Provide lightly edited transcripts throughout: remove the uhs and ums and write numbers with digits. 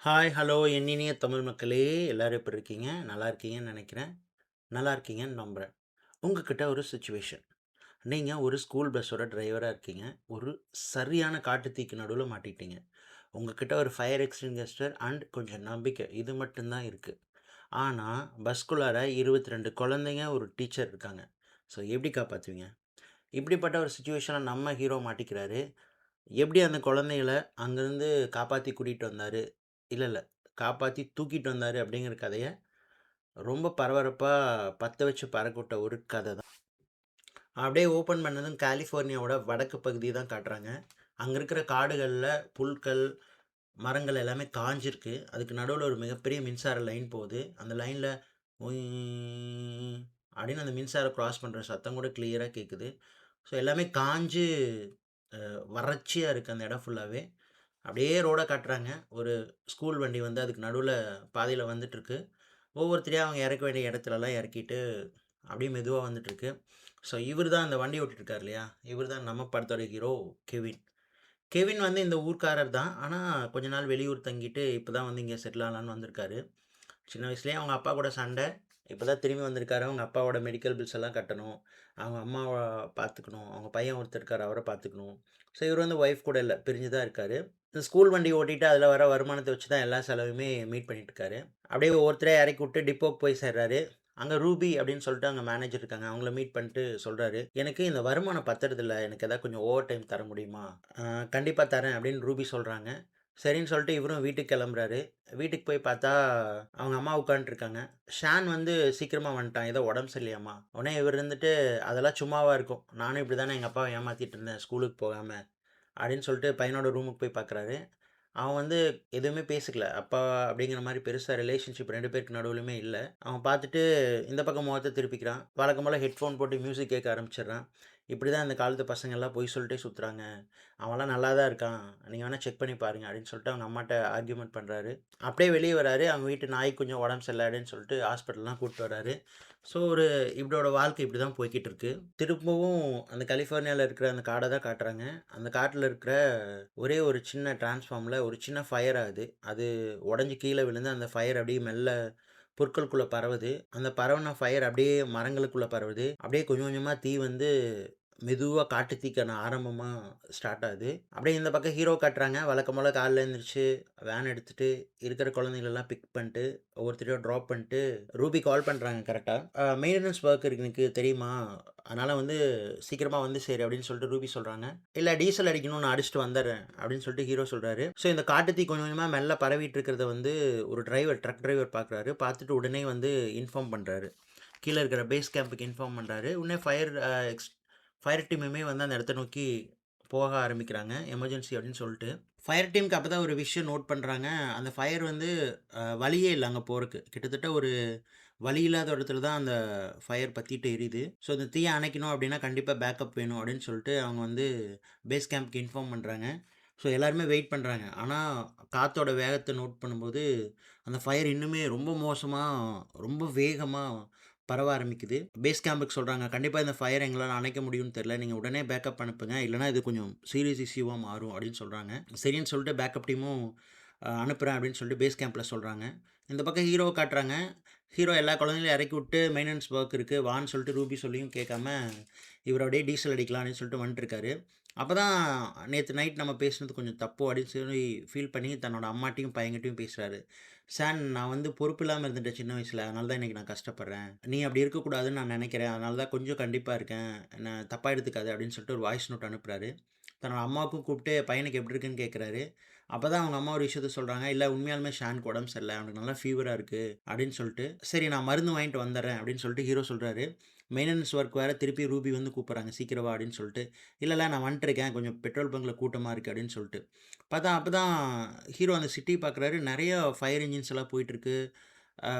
Hi, hello என் இனிய தமிழ் மக்களே! எல்லாரும் எப்படி இருக்கீங்க? நல்லா இருக்கீங்கன்னு நெனைக்கிறேன். நல்லா இருக்கீங்கன்னு நம்புறேன். உங்ககிட்ட ஒரு சிச்சுவேஷன். நீங்க ஒரு ஸ்கூல் பஸ்ஸோட டிரைவரா இருக்கீங்க. ஒரு சரியான காட்டுத்தீக்கு நடுவுல மாட்டிக்கிட்டீங்க. உங்ககிட்ட ஒரு ஃபயர் எக்ஸ்டிங்விஷர் அண்ட் கொஞ்சம் நம்பிக்கை. இது மட்டும் தான் இருக்கு. ஆனா, பஸ்க்குள்ளார 22 குழந்தைங்க, ஒரு டீச்சர் இருக்காங்க. ஸோ எப்படி காப்பாத்துவீங்க? இப்படிப்பட்ட ஒரு சிச்சுவேஷன்ல நம்ம ஹீரோ மாட்டிக்கிறாரு. எப்படி அந்த குழந்தைகள அங்கருந்து காப்பாத்தி கூட்டிட்டு வந்தாரு? இல்ல. காப்பாத்தி தூக்கிட்டு வந்தாரு அப்படிங்கிற கதைய, ரொம்ப பரபரப்பா பத்த வச்சு பறக்கவிட்ட ஒரு கதை தான். அப்படியே ஓப்பன் பண்ணதும் கலிஃபோர்னியாவோட வடக்கு பகுதிய தான் காட்டுறாங்க. அங்க இருக்கிற காடுகள்ல புல்கள், மரங்கள் எல்லாமே காஞ்சிருக்கு. அதுக்கு நடுவுல ஒரு மிகப்பெரிய மின்சார லைன் போகுது. அந்த லைன்ல உய் அப்படின்னு அந்த மின்சாரம் கிராஸ் பண்ற சத்தம் கூட கிளியரா கேட்குது. ஸோ எல்லாமே காஞ்சு வறட்சியா இருக்கு அந்த இடம் ஃபுல்லாவே. அப்படியே ரோட காட்டுறாங்க. ஒரு ஸ்கூல் வண்டி வந்து அதுக்கு நடுவுல பாதையில வந்துட்டுருக்கு. ஒவ்வொருத்தரையா அவங்க இறக்க வேண்டிய இடத்துலலாம் இறக்கிட்டு, அப்படியே மெதுவா வந்துட்டுருக்கு. ஸோ இவரு தான் அந்த வண்டி ஓட்டிட்டு இருக்காரு இல்லையா? இவரு தான் நம்ம படத்தோட ஹீரோ கெவின். கெவின் வந்து இந்த ஊர்க்காரர் தான். ஆனா கொஞ்ச நாள் வெளியூர் தங்கிட்டு இப்ப தான் வந்து இங்க செட்டில் ஆகலான்னு வந்திருக்காரு. சின்ன வயசுலயே அவங்க அப்பா கூட சண்டை. இப்ப தான் திரும்பி வந்திருக்காரு. அவங்க அப்பாவோட மெடிக்கல் பில்ஸ் எல்லாம் கட்டணும். அவங்க அம்மாவ பார்த்துக்கணும். அவங்க பையன் ஒருத்தர் இருக்காரு. அவர பார்த்துக்கணும். ஸோ இவரு வந்து ஒய்ஃப் கூட இல்ல. பிரிஞ்சு தான் இருக்காரு. இந்த ஸ்கூல் வண்டி ஓட்டிட்டு அதில வர வருமானத்த வச்சு தான் எல்லா செலவுமே மீட் பண்ணிட்டு இருக்காரு. அப்படியே ஒவ்வொருத்தரையா இறக்கி விட்டு டிப்போக்கு போய் சேர்றாரு. அங்க ரூபி அப்படின்னு சொல்லிட்டு அங்க மேனேஜர் இருக்காங்க. அவங்கள மீட் பண்ணிட்டு சொல்றாரு. "எனக்கு இந்த வருமானம் பத்துறதில்ல. எனக்கு ஏதாவது கொஞ்சம் ஓவர் டைம் தர முடியுமா?" கண்டிப்பா தரேன்" அப்படின்னு ரூபி சொல்றாங்க. சரின்னு சொல்லிட்டு இவரும் வீட்டுக்கு கிளம்புறாரு. வீட்டுக்கு போய் பார்த்தா, அவங்க அம்மா உட்காந்துட்டுருக்காங்க. ஷான் வந்து சீக்கிரமா வந்துட்டான். ஏதோ உடம்பு சரியில்லையாமா. உடனே இவரு இருந்துட்டு, "அதெல்லாம் சும்மாவா இருக்கும். நானும் இப்படி தானே எங்க அப்பாவ ஏமாத்திட்டு இருந்தேன் ஸ்கூலுக்கு போகாம." அப்படின்னு சொல்லிட்டு பையனோட ரூமுக்கு போய் பார்க்குறாரு. அவன் வந்து எதுவுமே பேசிக்கல. அப்பா அப்படிங்கிற மாரி பெருசா ரிலேஷன்ஷிப் 2 பேருக்கு நடுவுலயுமே இல்ல. அவன் பார்த்துட்டு இந்த பக்கம் முகத்த திருப்பிக்கிறான். வழக்கம் போல ஹெட்ஃபோன் போட்டு மியூசிக் கேட்க ஆரம்பிச்சுடுறான். இப்படிதான் இந்த காலத்து பசங்கள்லாம் பொய் சொல்லிட்டே சுத்துறாங்க. அவன்லாம் நல்லா தான் இருக்கான். நீங்க வேணா செக் பண்ணி பாருங்க அப்படின்னு சொல்லிட்டு அவங்க அம்மாட்ட ஆர்கியூமென்ட் பண்றாரு. அப்படியே வெளிய வராரு. அவங்க வீட்டு நாய்க்கு கொஞ்சம் உடம்பு சரியில்ல அப்படின்னு சொல்லிட்டு ஹாஸ்பிட்டல்லாம் கூட்டிட்டு வராரு. ஸோ இவரோட வாழ்க்கை இப்படி தான் போய்க்கிட்டு இருக்கு. திரும்பவும் அந்த கலிஃபோர்னியால இருக்கிற அந்த காட தான் காட்டுறாங்க. அந்த காட்டுல இருக்கிற ஒரே ஒரு சின்ன டிரான்ஸ்ஃபார்ம்ல ஒரு சின்ன ஃபயர் ஆகுது. அது உடைஞ்சு கீழ விழுந்து அந்த ஃபயர் அப்படியே மெல்ல புற்களுக்குள்ள பரவுது. அந்த பரவுன ஃபயர் அப்படியே மரங்களுக்குள்ள பரவுது. அப்படியே கொஞ்சம் கொஞ்சமா தீ வந்து மெதுவா காட்டு தீக்கான ஆரம்பமா ஸ்டார்ட் ஆகுது. அப்படியே இந்த பக்கம் ஹீரோ காட்டுறாங்க. வழக்கம் போல காலைல எந்திரிச்சு வேன் எடுத்துட்டு இருக்கிற குழந்தைகளெல்லாம் பிக் பண்ணிட்டு ஒவ்வொருத்தரையா ட்ராப் பண்ணிட்டு ரூபி கால் பண்றாங்க கரெக்ட்டா. மெயின்டனன்ஸ் ஒர்க் இருக்கு எனக்கு தெரியுமா? அதனால வந்து சீக்கிரமா வந்து சேரு அப்படின்னு சொல்லிட்டு ரூபி சொல்றாங்க. இல்ல டீசல் அடிக்கணும் நான் அடிச்சுட்டு வந்துர்றேன் அப்படின்னு சொல்லிட்டு ஹீரோ சொல்றாரு. ஸோ இந்த காட்டுத்தீ கொஞ்சம் கொஞ்சமா மெல்ல பரவிட்டு இருக்கிறத வந்து ஒரு ட்ரக் டிரைவர் பார்க்குறாரு. பார்த்துட்டு உடனே வந்து இன்ஃபார்ம் பண்றாரு. கீழ இருக்கிற பேஸ் கேம்புக்கு இன்ஃபார்ம் பண்றாரு. உடனே ஃபயர் டீமுமே வந்து அந்த இடத்த நோக்கி போக ஆரம்பிக்கிறாங்க. எமர்ஜென்சி அப்படின்னு சொல்லிட்டு. ஃபயர் டீமுக்கு அப்பதான் ஒரு விஷயம் நோட் பண்றாங்க. அந்த ஃபயர் வந்து வழியே இல்ல அங்க போறக்கு. கிட்டத்தட்ட ஒரு வழி இல்லாத இடத்துல தான் அந்த ஃபயர் பத்திட்டு எரியுது. ஸோ இந்த தீய அணைக்கணும் அப்படின்னா கண்டிப்பா பேக்கப் வேணும் அப்படின்னு சொல்லிட்டு அவங்க வந்து பேஸ் கேம்ப்க்கு இன்ஃபார்ம் பண்றாங்க. ஸோ எல்லாருமே வெயிட் பண்றாங்க. ஆனா காத்தோட வேகத்த நோட் பண்ணும்போது, அந்த ஃபயர் இன்னுமே ரொம்ப மோசமா, ரொம்ப வேகமா பரவ ஆரம்பிக்குது. பேஸ் கேம்புக்கு சொல்றாங்க, "கண்டிப்பா இந்த ஃபயர எங்களால அணைக்க முடியும்னு தெரியல. நீங்க உடனே பேக்கப் அனுப்புங்க. இல்லன்னா இது கொஞ்சம் சீரியஸ் இஷ்யூவா மாறும்." அப்படின்னு சொல்றாங்க. சரின்னு சொல்லிட்டு பேக்கப் டீமும் அனுப்புறேன் அப்படின்னு சொல்லிட்டு பேஸ் கேம்ப்ல சொல்றாங்க. இந்த பக்கம் ஹீரோவ காட்டுறாங்க. ஹீரோ எல்லா குழந்தைகளையும் இறக்கி விட்டு மெயின்டனன்ஸ் ஒர்க் இருக்கு. வான்னு சொல்லிட்டு ரூபி சொல்லியும் கேட்காம, இவரு அப்படியே டீசல் அடிக்கலாம் அப்படின்னு சொல்லிட்டு வந்துட்டுருக்காரு. அப்பதான் நேத்து நைட் நம்ம பேசினது கொஞ்சம் தப்பு அப்படின்னு சொல்லி ஃபீல் பண்ணி தன்னோட அம்மாட்டயும், பையன்கிட்டயும் பேசுறாரு. "சார் நான் வந்து பொறுப்பு இல்லாம இருந்துட்டேன் சின்ன வயசுல. அதனால தான் இன்னைக்கு நான் கஷ்டப்படுறேன். நீ அப்படி இருக்கக்கூடாதுன்னு நான் நெனைக்கிறேன். அதனால தான் கொஞ்சம் கண்டிப்பா இருக்கேன். என்ன தப்பா எடுத்துக்காத" அப்படின்னு சொல்லிட்டு ஒரு வாய்ஸ் நோட் அனுப்புறாரு. தன்னோட அம்மாவுக்கும் கூப்பிட்டு பையனுக்கு எப்படி இருக்குன்னு கேட்குறாரு. அப்பதான் அவங்க அம்மா ஒரு விஷயத்த சொல்றாங்க. "இல்ல உண்மையாலுமே ஷானுக்கு உடம்பு சரியில்ல. அவனுக்கு நல்லா ஃபீவரா இருக்கு" அப்படின்னு சொல்லிட்டு. "சரி நான் மருந்து வாங்கிட்டு வந்துர்றேன்" அப்படின்னு சொல்லிட்டு ஹீரோ சொல்றாரு. மெயின்டனன்ஸ் ஒர்க் வேற திருப்பி ரூபி வந்து கூப்பிடுறாங்க. "சீக்கிரம் வா" அப்படின்னு சொல்லிட்டு. "இல்ல நான் வந்துட்டுருக்கேன். கொஞ்சம் பெட்ரோல் பங்க்ல கூட்டமா இருக்கு" அப்படின்னு சொல்லிட்டு. பார்த்தா அப்பதான் ஹீரோ அந்த சிட்டி பார்க்குறாரு. நெறைய ஃபயர் என்ஜின்ஸ் எல்லாம் போயிட்டுருக்கு.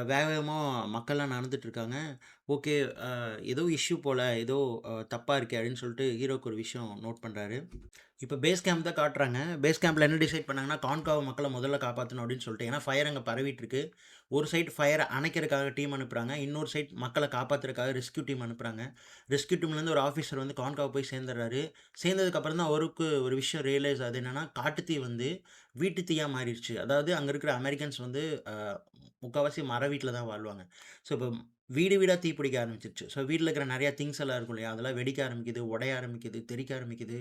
வேக வேகமா மக்கள்லாம் நடந்துட்டுருக்காங்க. ஓகே. அ ஏதோ இஷ்யூ போல, ஏதோ தப்பா இருக்கே அப்படின்னு சொல்லிட்டு ஹீரோக்கு ஒரு விஷயம் நோட் பண்றாரு. இப்ப பேஸ் கேம்ப் தான் காட்டுறாங்க. பேஸ் கேம்ப்ல என்ன டிசைட் பண்ணாங்கன்னா, கான்காவ மக்கள முதல்ல காப்பாத்தணும் அப்படின்னு சொல்லிட்டு. ஏன்னா ஃபயர் அங்க பரவிட்டு இருக்கு. ஒரு சைட் ஃபயர அணைக்கிறதுக்காக டீம் அனுப்புறாங்க. இன்னொரு சைட் மக்கள காப்பாத்துறதுக்காக ரெஸ்க்யூ டீம் அனுப்புறாங்க. ரெஸ்க்யூ டீம்லேருந்து ஒரு ஆஃபீசர் வந்து கான்காவ போய் சேர்ந்துடுறாரு. சேர்ந்ததுக்கு அப்புறம் தான் அவருக்கு ஒரு விஷயம் ரியலைஸ் ஆகுது. என்னன்னா, காட்டுத்தீ வந்து வீட்டு தீயா மாறிருச்சு. அதாவது அங்க இருக்கிற அமெரிக்கன்ஸ் வந்து அ முக்காவாசி மர வீட்ல தான் வாழ்வாங்க. ஸோ இப்ப வீடு வீடா தீ பிடிக்க ஆரம்பிச்சுருச்சு. ஸோ வீட்ல இருக்கிற நெறைய திங்ஸ் எல்லாம் இருக்கும் இல்லையா? அதெல்லாம் வெடிக்க ஆரம்பிக்குது, உடைய ஆரம்பிக்குது, தெறிக்க ஆரம்பிக்குது.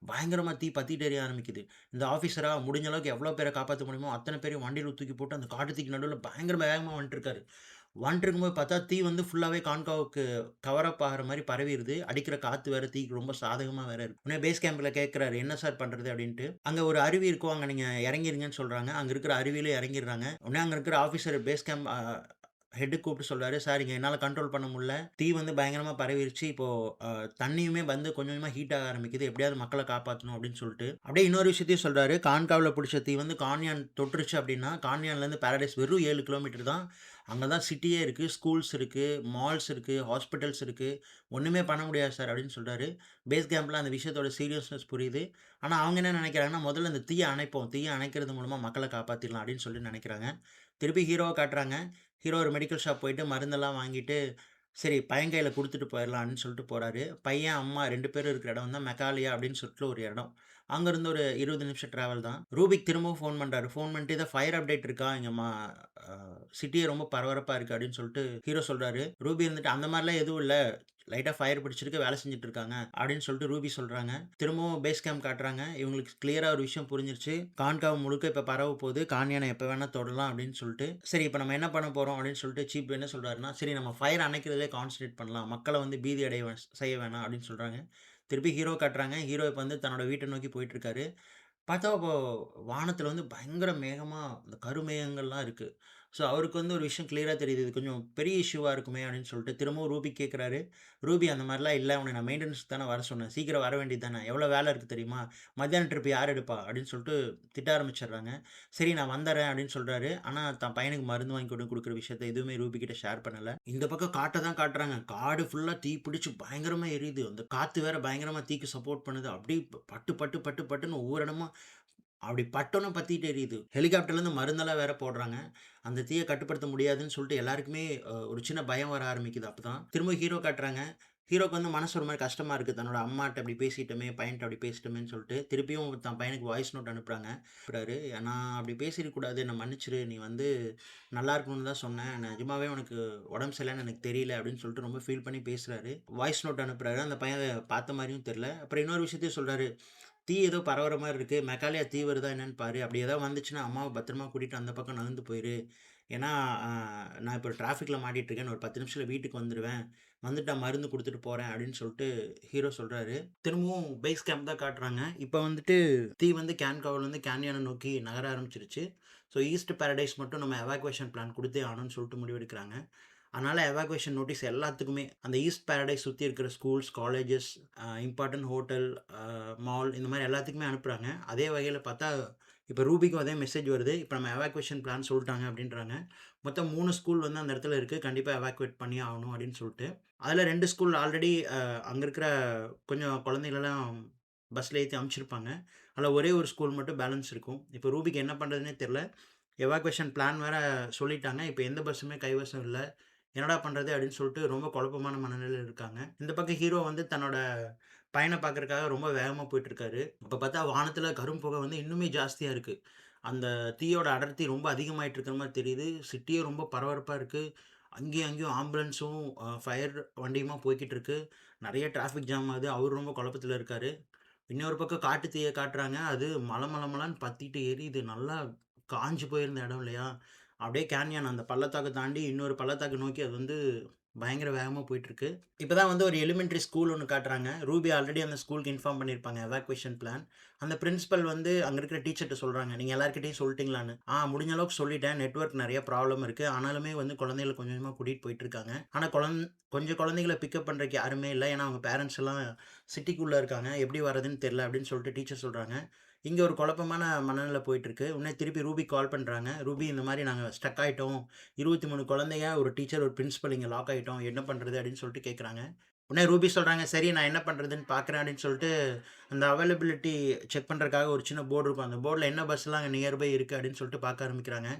பயங்கரமா தீ பத்திட்டு எரிய ஆரம்பிக்குது. இந்த ஆஃபீஸரா முடிஞ்ச அளவுக்கு எவ்வளோ பேர காப்பாத்த முடியுமோ, அத்தன பேரையும் வண்டியில தூக்கி போட்டு அந்த காட்டு தீக்கு நடுவுல பயங்கர வேகமா வந்துட்டுருக்காரு. வந்துட்டுருக்கும்போது பார்த்தா, தீ வந்து ஃபுல்லாவே கான்காவுக்கு கவர் அப் ஆகுற மாரி பரவிருது. அடிக்கிற காத்து வேற தீக்கு ரொம்ப சாதகமா வேற இருக்கு. உடனே பேஸ் கேம்ப்ல கேட்கிறாரு, "என்ன சார் பண்றது?" அப்படின்ட்டு. அங்க ஒரு அருவி இருக்கும். அங்க நீங்க இறங்கிருங்கன்னு சொல்றாங்க. அங்க இருக்கிற அருவியில இறங்கிர்றாங்க. உடனே அங்க இருக்கிற ஆஃபீசர் பேஸ் கேம்ப் ஹெட் கூப்பிட்டு சொல்றாரு, "சார் இங்க என்னால கண்ட்ரோல் பண்ண முடியல. தீ வந்து பயங்கரமா பரவிருச்சு. இப்போ அ தண்ணியுமே வந்து கொஞ்சம் கொஞ்சமா ஹீட் ஆக ஆரம்பிக்குது. எப்படியாவது மக்கள காப்பாத்தணும்." அப்படின்னு சொல்லிட்டு. அப்படியே இன்னொரு விஷயத்தையும் சொல்றாரு. கான்காவ்ல புடிச்ச தீ வந்து கான்யான் தொட்டுருச்சு அப்படின்னா, கான்யான்லேருந்து பாரடைஸ் வெறும் 7 கிலோமீட்டர் தான். அங்க தான் சிட்டியே இருக்கு. ஸ்கூல்ஸ் இருக்கு, மால்ஸ் இருக்கு, ஹாஸ்பிட்டல்ஸ் இருக்கு. "ஒண்ணுமே பண்ண முடியாது சார்" அப்படின்னு சொல்றாரு. பேஸ் கேம்ப்ல அந்த விஷயத்தோட சீரியஸ்னஸ் புரியுது. ஆனா அவங்க என்ன நெனைக்கிறாங்கன்னா, "முதல்ல இந்த தீய அணைப்போம். தீய அணைக்கிறது மூலமா மக்கள காப்பாத்திடலாம்." அப்படின்னு சொல்லி நெனைக்கிறாங்க. திருப்பி ஹீரோவ காட்டுறாங்க. ஹீரோ ஒரு மெடிக்கல் ஷாப் போயிட்டு மருந்தெல்லாம் வாங்கிட்டு, சரி பையன் கையில குடுத்துட்டு போயிரலாம்ன்னு சொல்லிட்டு போறாரு. பையன், அம்மா 2 பேரும் இருக்கிற இடம் தான் மெக்காலியா அப்படின்னு சொல்லிட்டு ஒரு இடம். அங்கருந்து ஒரு 20 நிமிஷம் டிராவல் தான். ரூபிக் திரும்பவும் ஃபோன் பண்றாரு. ஃபோன் பண்ணிட்டு, "ஏதோ ஃபயர் அப்டேட் இருக்கா? இங்க அ சிட்டியே ரொம்ப பரபரப்பா இருக்கு." அப்படின்னு சொல்லிட்டு ஹீரோ சொல்றாரு. ரூபி இருந்துட்டு, "அந்த மாரிலாம் எதுவும் இல்ல. லைட்டா ஃபயர் பிடிச்சிருக்கு. வேலை செஞ்சுட்டு இருக்காங்க." அப்படின்னு சொல்லிட்டு ரூபி சொல்றாங்க. திரும்பவும் பேஸ் கேம்ப் காட்டுறாங்க. இவங்களுக்கு கிளியரா ஒரு விஷயம் புரிஞ்சிருச்சு. கான்காவ் முழுக்க இப்ப பரவ போது. கான்யான எப்ப வேணா தொடலாம் அப்படின்னு சொல்லிட்டு. சரி இப்ப நம்ம என்ன பண்ண போறோம் அப்படின்னு சொல்லிட்டு சீப் என்ன சொல்றாருன்னா, சரி நம்ம ஃபயர் அணைக்கிறதிலே கான்சன்ட்ரேட் பண்ணலாம். மக்கள வந்து பீதி அடைய செய்ய வேணாம் அப்படின்னு சொல்றாங்க. திருப்பி ஹீரோ காட்டுறாங்க. ஹீரோ இப்ப வந்து தன்னோட வீட்ட நோக்கி போயிட்டு இருக்காரு. பார்த்தா அப்போ வானத்தில வந்து பயங்கர மேகமா இந்த கருமேகங்கள்லாம் இருக்கு. ஸோ அவருக்கு வந்து ஒரு விஷயம் கிளியரா தெரியுது. இது கொஞ்சம் பெரிய இஷ்யூவா இருக்குமே அப்படின்னு சொல்லிட்டு திரும்பவும் ரூபி கேட்கிறாரு. ரூபி அந்த மாரிலாம் இல்ல. உன்ன நான் மெயின்டனன்ஸ்க்கு தானே வர சொன்னேன். சீக்கிரம் வர வேண்டியது தானே. எவ்வளோ வேலை இருக்கு தெரியுமா? மத்தியான ட்ரிப் யார் எடுப்பா? அப்படின்னு சொல்லிட்டு திட்ட ஆரம்பிச்சுடுறாங்க. சரி நான் வந்துர்றேன் அப்படின்னு சொல்றாரு. ஆனா தான் பையனுக்கு மருந்து வாங்கி கொண்டு குடுக்குற விஷயத்த எதுவுமே ரூபி கிட்ட ஷேர் பண்ணல. இந்த பக்கம் காட்ட தான் காட்டுறாங்க. காடு ஃபுல்லா தீ பிடிச்சு பயங்கரமா எரியுது. அந்த காத்து வேற பயங்கரமா தீக்கு சப்போர்ட் பண்ணுது. அப்படியே பட்டு பட்டு பட்டு பட்டுன்னு ஒவ்வொரு இடமா அப்படி பட்டோன்னு பத்திட்டு எரியுது. ஹெலிகாப்டர்லேருந்து மருந்தெல்லாம் வேற போடுறாங்க. அந்த தீய கட்டுப்படுத்த முடியாதுன்னு சொல்லிட்டு எல்லாருக்குமே ஒரு சின்ன பயம் வர ஆரம்பிக்குது அப்பதான். திரும்ப ஹீரோ காட்டுறாங்க. ஹீரோக்கு வந்து மனசு ஒரு மாரி கஷ்டமா இருக்கு. தன்னோட அம்மாட்ட இப்படி பேசிட்டோமே, பையன்ட்ட அப்படி பேசிட்டோமேன்னு சொல்லிட்டு, திருப்பியும் தன் பையனுக்கு வாய்ஸ் நோட் அனுப்புறாங்க. அனுப்புறாரு. "நான் அப்படி பேசியிருக்க கூடாது. என்ன மன்னிச்சிரு. நீ வந்து நல்லா இருக்கணும்னு தான் சொன்னேன். நிஜமாவே உனக்கு உடம்பு சரியில்லன்னு எனக்கு தெரியல." அப்படின்னு சொல்லிட்டு ரொம்ப ஃபீல் பண்ணி பேசுறாரு. வாய்ஸ் நோட் அனுப்புறாரு. அந்த பையன் அத பார்த்த மாரியும் தெரியல. அப்புறம் இன்னொரு விஷயத்தையும் சொல்றாரு. "தீ ஏதோ பரவுற மாரி இருக்கு. மெக்காலியா தீ வருதா என்னன்னு பாரு. அப்படி ஏதாவது வந்துச்சுன்னா, அம்மாவ பத்திரமா கூட்டிட்டு அந்த பக்கம் நகர்ந்து போயிரு. ஏன்னா, அ நான் இப்போ டிராஃபிக்ல மாட்டிட்டு இருக்கேன். இன்னும் ஒரு 10 நிமிஷத்துல வீட்டுக்கு வந்துருவேன். வந்துட்டு நான் மருந்து குடுத்துட்டு போறேன்." அப்படின்னு சொல்லிட்டு ஹீரோ சொல்றாரு. திரும்பவும் பேஸ் கேம்ப் தான் காட்டுறாங்க. இப்ப வந்துட்டு தீ வந்து கேன்காவ்லேருந்து கேன்யான நோக்கி நகர ஆரம்பிச்சுருச்சு. ஸோ ஈஸ்ட் பாரடைஸ் மட்டும் நம்ம எவாக்குவேஷன் பிளான் குடுத்தே ஆகணும்னு சொல்லிட்டு முடிவெடுக்கிறாங்க. அதனால எவாக்குவேஷன் நோட்டீஸ் எல்லாத்துக்குமே அந்த ஈஸ்ட் பாரடைஸ் சுத்தி இருக்கிற schools, colleges, important hotel, mall இந்த மாரி எல்லாத்துக்குமே அனுப்புறாங்க. அதே வகையில பார்த்தா, இப்ப ரூபிக்கும் அதே மெசேஜ் வருது. இப்ப நம்ம எவாக்குவேஷன் பிளான் சொல்ட்டாங்க அப்டின்றாங்க. மொத்தம் 3 ஸ்கூல் வந்து அந்த இடத்துல இருக்கு. கண்டிப்பா எவாக்குவேட் பண்ணியே ஆகணும் அப்டின்னு சொல்ட்டு. அதுல 2 ஸ்கூல் ஆல்ரெடி அங்க இருக்கிற கொஞ்சம் குழந்தைகளெல்லாம் பஸ்ல ஏத்தி அனுப்பிச்சிருப்பாங்க. அதுல ஒரே ஒரு ஸ்கூல் மட்டும் பேலன்ஸ் இருக்கும். இப்ப ரூபிக்கு என்ன பண்றதுன்னே தெரியல. எவாக்குவேஷன் பிளான் வேற சொல்லிட்டாங்க. இப்ப எந்த பஸ்ஸுமே கைவசம் இல்ல. என்னடா பண்றது? அப்படின்னு சொல்லிட்டு ரொம்ப குழப்பமான மனநிலையில இருக்காங்க. இந்த பக்கம் ஹீரோ வந்து தன்னோட பையன பார்க்கறக்காக ரொம்ப வேகமா போயிட்டுருக்காரு. அப்ப பார்த்தா வானத்துல கரும்புகை வந்து இன்னுமே ஜாஸ்தியா இருக்கு. அந்த தீயோட அடர்த்தி ரொம்ப அதிகமாயிட்டு இருக்கிற மாரி தெரியுது. சிட்டியே ரொம்ப பரபரப்பா இருக்கு. அங்கேயும் அங்கேயும் ஆம்புலன்ஸும், ஃபயர் வண்டியுமா போய்க்கிட்டு இருக்கு. நெறைய டிராஃபிக் ஜாம் ஆகுது. அவரு ரொம்ப குழப்பத்துல இருக்காரு. இன்னொரு பக்கம் காட்டு தீய காட்டுறாங்க. அது மளமளன்னு பத்திட்டு எரியுது. நல்லா காஞ்சு போயிருந்த இடம் இல்லையா? அப்படியே கேன்யான் அந்த பள்ளத்தாக்க தாண்டி இன்னொரு பள்ளத்தாக்க நோக்கி அது வந்து பயங்கர வேகமா போயிட்டுருக்கு. இப்ப தான் வந்து ஒரு எலிமெண்டரி ஸ்கூல் ஒண்ணு காட்டுறாங்க. ரூபி ஆல்ரெடி அந்த ஸ்கூலுக்கு இன்ஃபார்ம் பண்ணியிருப்பாங்க. Evacuation plan. அந்த பிரின்சிபல் வந்து அங்க இருக்கிற டீச்சர்ட்ட சொல்றாங்க. "நீங்க எல்லார்கிட்டயும் சொல்ட்டீங்களான்னு?" முடிஞ்ச அளவுக்கு சொல்லிட்டேன். நெட்வொர்க் நெறைய ப்ராப்ளம் இருக்கு. ஆனாலுமே வந்து குழந்தைகள கொஞ்சம் கொஞ்சமா கூட்டிட்டு போயிட்டுருக்காங்க. ஆனா கொஞ்சம் குழந்தைகள பிக்கப் பண்றதுக்கு யாருமே இல்ல. ஏன்னா அவங்க பேரண்ட்ஸ் எல்லாம் சிட்டிக்குள்ள இருக்காங்க. எப்படி வர்றதுன்னு தெரியல அப்படின்னு சொல்லிட்டு டீச்சர் சொல்றாங்க. இங்க ஒரு குழப்பமான மனநிலை போயிட்டுருக்கு. உடனே திருப்பி ரூபிக்கு கால் பண்றாங்க. "ரூபி இந்த மாரி நாங்க ஸ்டக் ஆயிட்டோம். 23 குழந்தைங்க, ஒரு டீச்சர், ஒரு பிரின்சிபல் இங்க லாக் ஆயிட்டோம். என்ன பண்றது?" அப்படின்னு சொல்லிட்டு கேட்குறாங்க. உடனே ரூபி சொல்றாங்க, "சரி நான் என்ன பண்றதுன்னு பார்க்குறேன்" அப்படின்னு சொல்லிட்டு, அந்த அவைலபிலிட்டி செக் பண்றதுக்காக ஒரு சின்ன போர்டு இருக்கும். அந்த போர்ட்ல என்ன பஸ்லாம் அங்க நியர்பை இருக்கு அப்படின்னு சொல்லிட்டு பார்க்க ஆரம்பிக்கிறாங்க.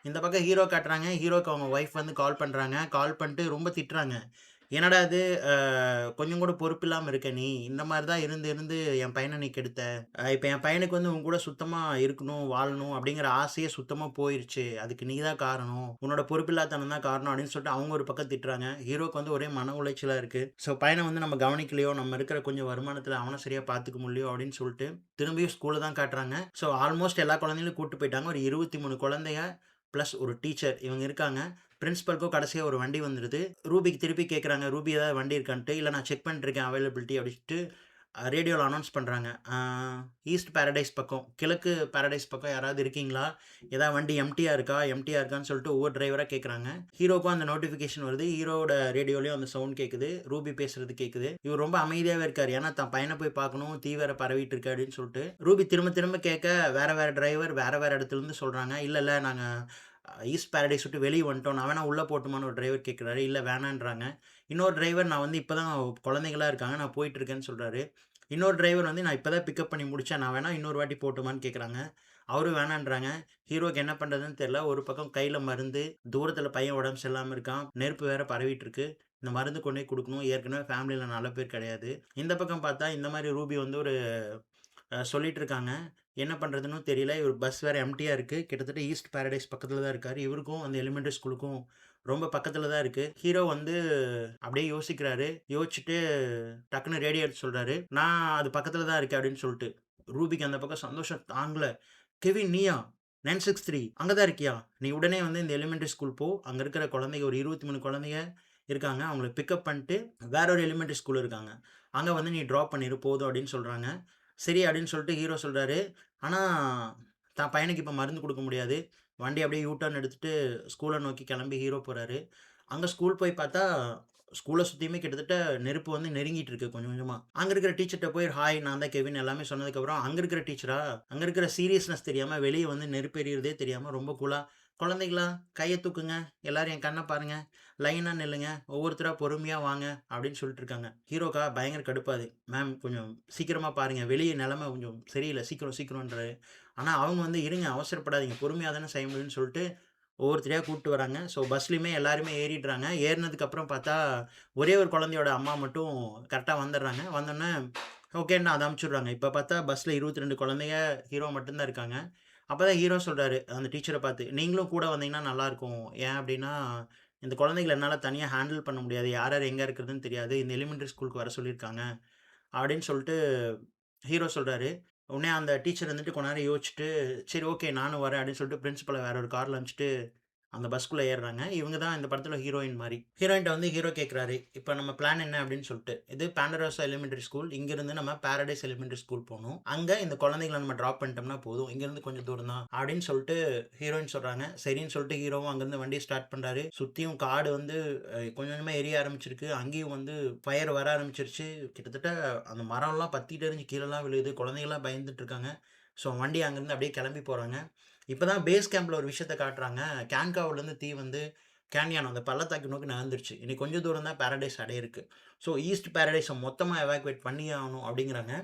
இந்த பக்கம் ஹீரோ காட்டுறாங்க. ஹீரோக்கு அவங்க ஒய்ஃப் வந்து கால் பண்றாங்க. கால் பண்ணிட்டு ரொம்ப திட்டுறாங்க. "என்னடா இது அ கொஞ்சம் கூட பொறுப்பில்லாம இருக்க நீ. இந்த மாரி தான் இருந்து இருந்து என் பையன நீ கெடுத்த. இப்ப என் பையனுக்கு வந்து உன் கூட சுத்தமா இருக்கணும், வாழணும் அப்படிங்கிற ஆசையே சுத்தமா போயிருச்சு. அதுக்கு நீ தான் காரணம். உன்னோட பொறுப்பில்லாத்தனம் தான் காரணம்" அப்படின்னு சொல்லிட்டு அவங்க ஒரு பக்கம் திட்டுறாங்க. ஹீரோக்கு வந்து ஒரே மன உளைச்சலா இருக்கு. ஸோ பையன வந்து நம்ம கவனிக்கலையோ, நம்ம இருக்கிற கொஞ்சம் வருமானத்தில அவன சரியா பார்த்துக்க முடியலையோ அப்படின்னு சொல்லிட்டு, திரும்பியும் ஸ்கூல தான் காட்டுறாங்க. ஸோ ஆல்மோஸ்ட் எல்லா குழந்தைகளையும் கூட்டு போயிட்டாங்க. ஒரு 23 குழந்தைங்க பிளஸ் ஒரு டீச்சர் இவங்க இருக்காங்க. பிரின்சிபலுக்கும் கடைசியா ஒரு வண்டி வந்துருது. ரூபிக்கு திருப்பி கேட்குறாங்க, "ரூபி ஏதாவது வண்டி இருக்கான்ட்டு." "இல்ல நான் செக் பண்ணிட்டுருக்கேன் அவைலபிலிட்டி" அப்படின்ட்டு ரேடியோல அனவுன்ஸ் பண்றாங்க. ஈஸ்ட் பாரடைஸ் பக்கம், கிழக்கு பாரடைஸ் பக்கம் யாராவது இருக்கீங்களா? ஏதாவது வண்டி எம்ப்டியா இருக்கா? எம்ப்டியா இருக்கான்னு சொல்லிட்டு ஒவ்வொரு டிரைவரா கேட்குறாங்க. ஹீரோக்கும் அந்த நோட்டிஃபிகேஷன் வருது. ஹீரோவோட ரேடியோலயும் அந்த சவுண்ட் கேட்குது. ரூபி பேசுறது கேட்குது. இவர் ரொம்ப அமைதியாவே இருக்காரு. ஏன்னா தான் பையன போய் பார்க்கணும். தீ வேற பரவிட்டு இருக்கு அப்படின்னு சொல்லிட்டு. ரூபி திரும்ப திரும்ப கேட்க வேற வேற டிரைவர் வேற வேற இடத்துலருந்து சொல்றாங்க. "இல்ல இல்ல நாங்க ஈஸ்ட் பாரடைஸ் விட்டு வெளிய வந்துட்டோம். நான் வேணா உள்ள போட்டுமான்னு" ஒரு டிரைவர் கேட்குறாரு. இல்ல வேணான்றாங்க. இன்னொரு டிரைவர் நான் வந்து இப்ப தான் குழந்தைங்களா இருக்காங்க. நான் போயிட்டு இருக்கேன்னு சொல்றாரு. இன்னொரு டிரைவர் வந்து நான் இப்ப தான் பிக்கப் பண்ணி முடிச்சேன். நான் வேணா இன்னொரு வாட்டி போட்டுமான்னு கேட்குறாங்க. அவரும் வேணான்றாங்க. ஹீரோக்கு என்ன பண்றதுன்னு தெரியல. ஒரு பக்கம் கையில மருந்து, தூரத்தில பையன் உடம்பு சரியில்லாம இருக்கான். நெருப்பு வேற பரவிட்டு இருக்கு. இந்த மருந்து கொண்டு போய் குடுக்கணும். ஏற்கனவே ஃபேமிலில நல்ல பேர் கிடையாது. இந்த பக்கம் பார்த்தா இந்த மாரி ரூபி வந்து ஒரு சொல்லிட்டு இருக்காங்க. என்ன பண்றதுன்னும் தெரியல. இவர் பஸ் வேற எம்ப்டியா இருக்கு. கிட்டத்தட்ட ஈஸ்ட் பாரடைஸ் பக்கத்தில தான் இருக்காரு. இவருக்கும் அந்த எலிமெண்டரி ஸ்கூலுக்கும் ரொம்ப பக்கத்தில தான் இருக்கு. ஹீரோ வந்து அப்படியே யோசிக்கிறாரு. யோசிச்சுட்டு டக்குனு ரேடியோ எடுத்து சொல்றாரு. "நான் அது பக்கத்தில தான் இருக்கேன்" அப்படின்னு சொல்லிட்டு. ரூபிக்கு அந்த பக்கம் சந்தோஷம் தாங்கல. "கெவின் நீயா? 963 அங்க தான் இருக்கியா? நீ உடனே வந்து இந்த எலிமெண்டரி ஸ்கூல் போ. அங்க இருக்கிற குழந்தைங்க ஒரு 23 குழந்தைங்க இருக்காங்க. அவங்கள பிக்கப் பண்ணிட்டு வேற ஒரு எலிமெண்டரி ஸ்கூல் இருக்காங்க. அங்க வந்து நீ ட்ராப் பண்ணிரு போதும்" அப்படின்னு சொல்றாங்க. சரி அப்படின்னு சொல்லிட்டு ஹீரோ சொல்றாரு. ஆனா, தான் பையனுக்கு இப்ப மருந்து குடுக்க முடியாது. வண்டி அப்படியே யூ டர்ன் எடுத்துட்டு ஸ்கூல நோக்கி கிளம்பி ஹீரோ போறாரு. அங்க ஸ்கூல் போய் பார்த்தா, ஸ்கூல சுத்தியுமே கிட்டத்தட்ட நெருப்பு வந்து நெருங்கிட்டு இருக்கு கொஞ்சம் கொஞ்சமா. அங்க இருக்கிற டீச்சர்ட்ட போய் ஹாய் நான் தான் கெவின் எல்லாமே சொன்னதுக்கப்புறம், அங்க இருக்கிற டீச்சரா, அங்க இருக்கிற சீரியஸ்னஸ் தெரியாம வெளிய வந்து நெருப்பு எரியிறதே தெரியாம ரொம்ப கூலா, "குழந்தைகளா கைய தூக்குங்க. எல்லாரும் என் கண்ண பாருங்க. லைனா நில்லுங்க. ஒவ்வொருத்தரா பொறுமையா வாங்க" அப்படின்னு சொல்லிட்டு இருக்காங்க. ஹீரோக்கா பயங்கர கடுப்பாகுது. மேம் கொஞ்சம் சீக்கிரமா பாருங்க. வெளிய நிலைமை கொஞ்சம் சரியில்ல. சீக்கிரம் சீக்கிரம்ன்றாரு. ஆனா அவங்க வந்து இருங்க அவசரப்படாதீங்க. பொறுமையா தானே செய்ய முடியும்னு சொல்லிட்டு ஒவ்வொருத்தரையா கூட்டு வராங்க. ஸோ பஸ்லயுமே எல்லாருமே ஏறிடுறாங்க. ஏறுனதுக்கப்புறம் பார்த்தா, ஒரே ஒரு குழந்தையோட அம்மா மட்டும் கரெக்ட்டா வந்துடுறாங்க. வந்தோனே ஓகேன்னு அத அனுப்பிச்சுடுறாங்க. இப்ப பார்த்தா பஸ்ல 22 குழந்தைங்க, ஹீரோ மட்டும் தான் இருக்காங்க. அப்பதான் ஹீரோ சொல்றாரு, அந்த டீச்சர பார்த்து, "நீங்களும் கூட வந்தீங்கன்னா நல்லாருக்கும். ஏன் அப்டின்னா, இந்த குழந்தைகள என்னால தனியா ஹேண்டில் பண்ண முடியாது. யார் யார் எங்க இருக்கிறதுன்னு தெரியாது. இந்த எலிமெண்டரி ஸ்கூலுக்கு வர சொல்லியிருக்காங்க." அப்படின்னு சொல்லிட்டு ஹீரோ சொல்றாரு. உடனே அந்த டீச்சர் வந்துட்டு கொஞ்ச நேரம் யோசிச்சுட்டு, "சரி ஓகே நானும் வரேன்" அப்படின்னு சொல்லிட்டு பிரின்சிபல வேற ஒரு கார்ல அனுப்பிச்சுட்டு அந்த பஸ்க்குள்ள ஏறுறாங்க. இவங்க தான் இந்த படத்துல ஹீரோயின் மாரி. ஹீரோயின்ட்ட வந்து ஹீரோ கேட்குறாரு, "இப்ப நம்ம பிளான் என்ன?" அப்படின்னு சொல்லிட்டு. இது பாண்டரோசா எலிமெண்டரி ஸ்கூல். இங்கிருந்து நம்ம பாரடைஸ் எலிமெண்டரி ஸ்கூல் போணும். அங்க இந்த குழந்தைகள நம்ம டிராப் பண்ணிட்டோம்னா போதும். இங்கிருந்து கொஞ்சம் தூரம் தான் அப்படின்னு சொல்லிட்டு ஹீரோயின் சொல்றாங்க. சரின்னு சொல்லிட்டு ஹீரோவும் அங்கிருந்து வண்டிய ஸ்டார்ட் பண்றாரு. சுத்தியும் காடு வந்து கொஞ்சம் கொஞ்சமா எரிய ஆரம்பிச்சிருக்கு. அங்கேயும் வந்து ஃபயர் வர ஆரம்பிச்சிருச்சு. கிட்டத்தட்ட அந்த மரம்லாம் பத்திட்டு எரிஞ்சு கீழலாம் விழுகுது. குழந்தைங்கலாம் பயந்துட்டு இருக்காங்க. ஸோ வண்டி அங்கருந்து அப்படியே கிளம்பி போறாங்க. இப்பதான் பேஸ் கேம்ப்ல ஒரு விஷயத்த காட்டுறாங்க. கேன்காவ்லேருந்து தீ வந்து கேன்யான் அந்த பள்ளத்தாக்கு நோக்கி நகர்ந்துருச்சு. இனி கொஞ்சம் தூரம் தான் பாரடைஸ் அடைய இருக்கு. ஸோ ஈஸ்ட் பாரடைஸ மொத்தமா எவாக்குவேட் பண்ணியே ஆகணும் அப்படிங்கிறாங்க.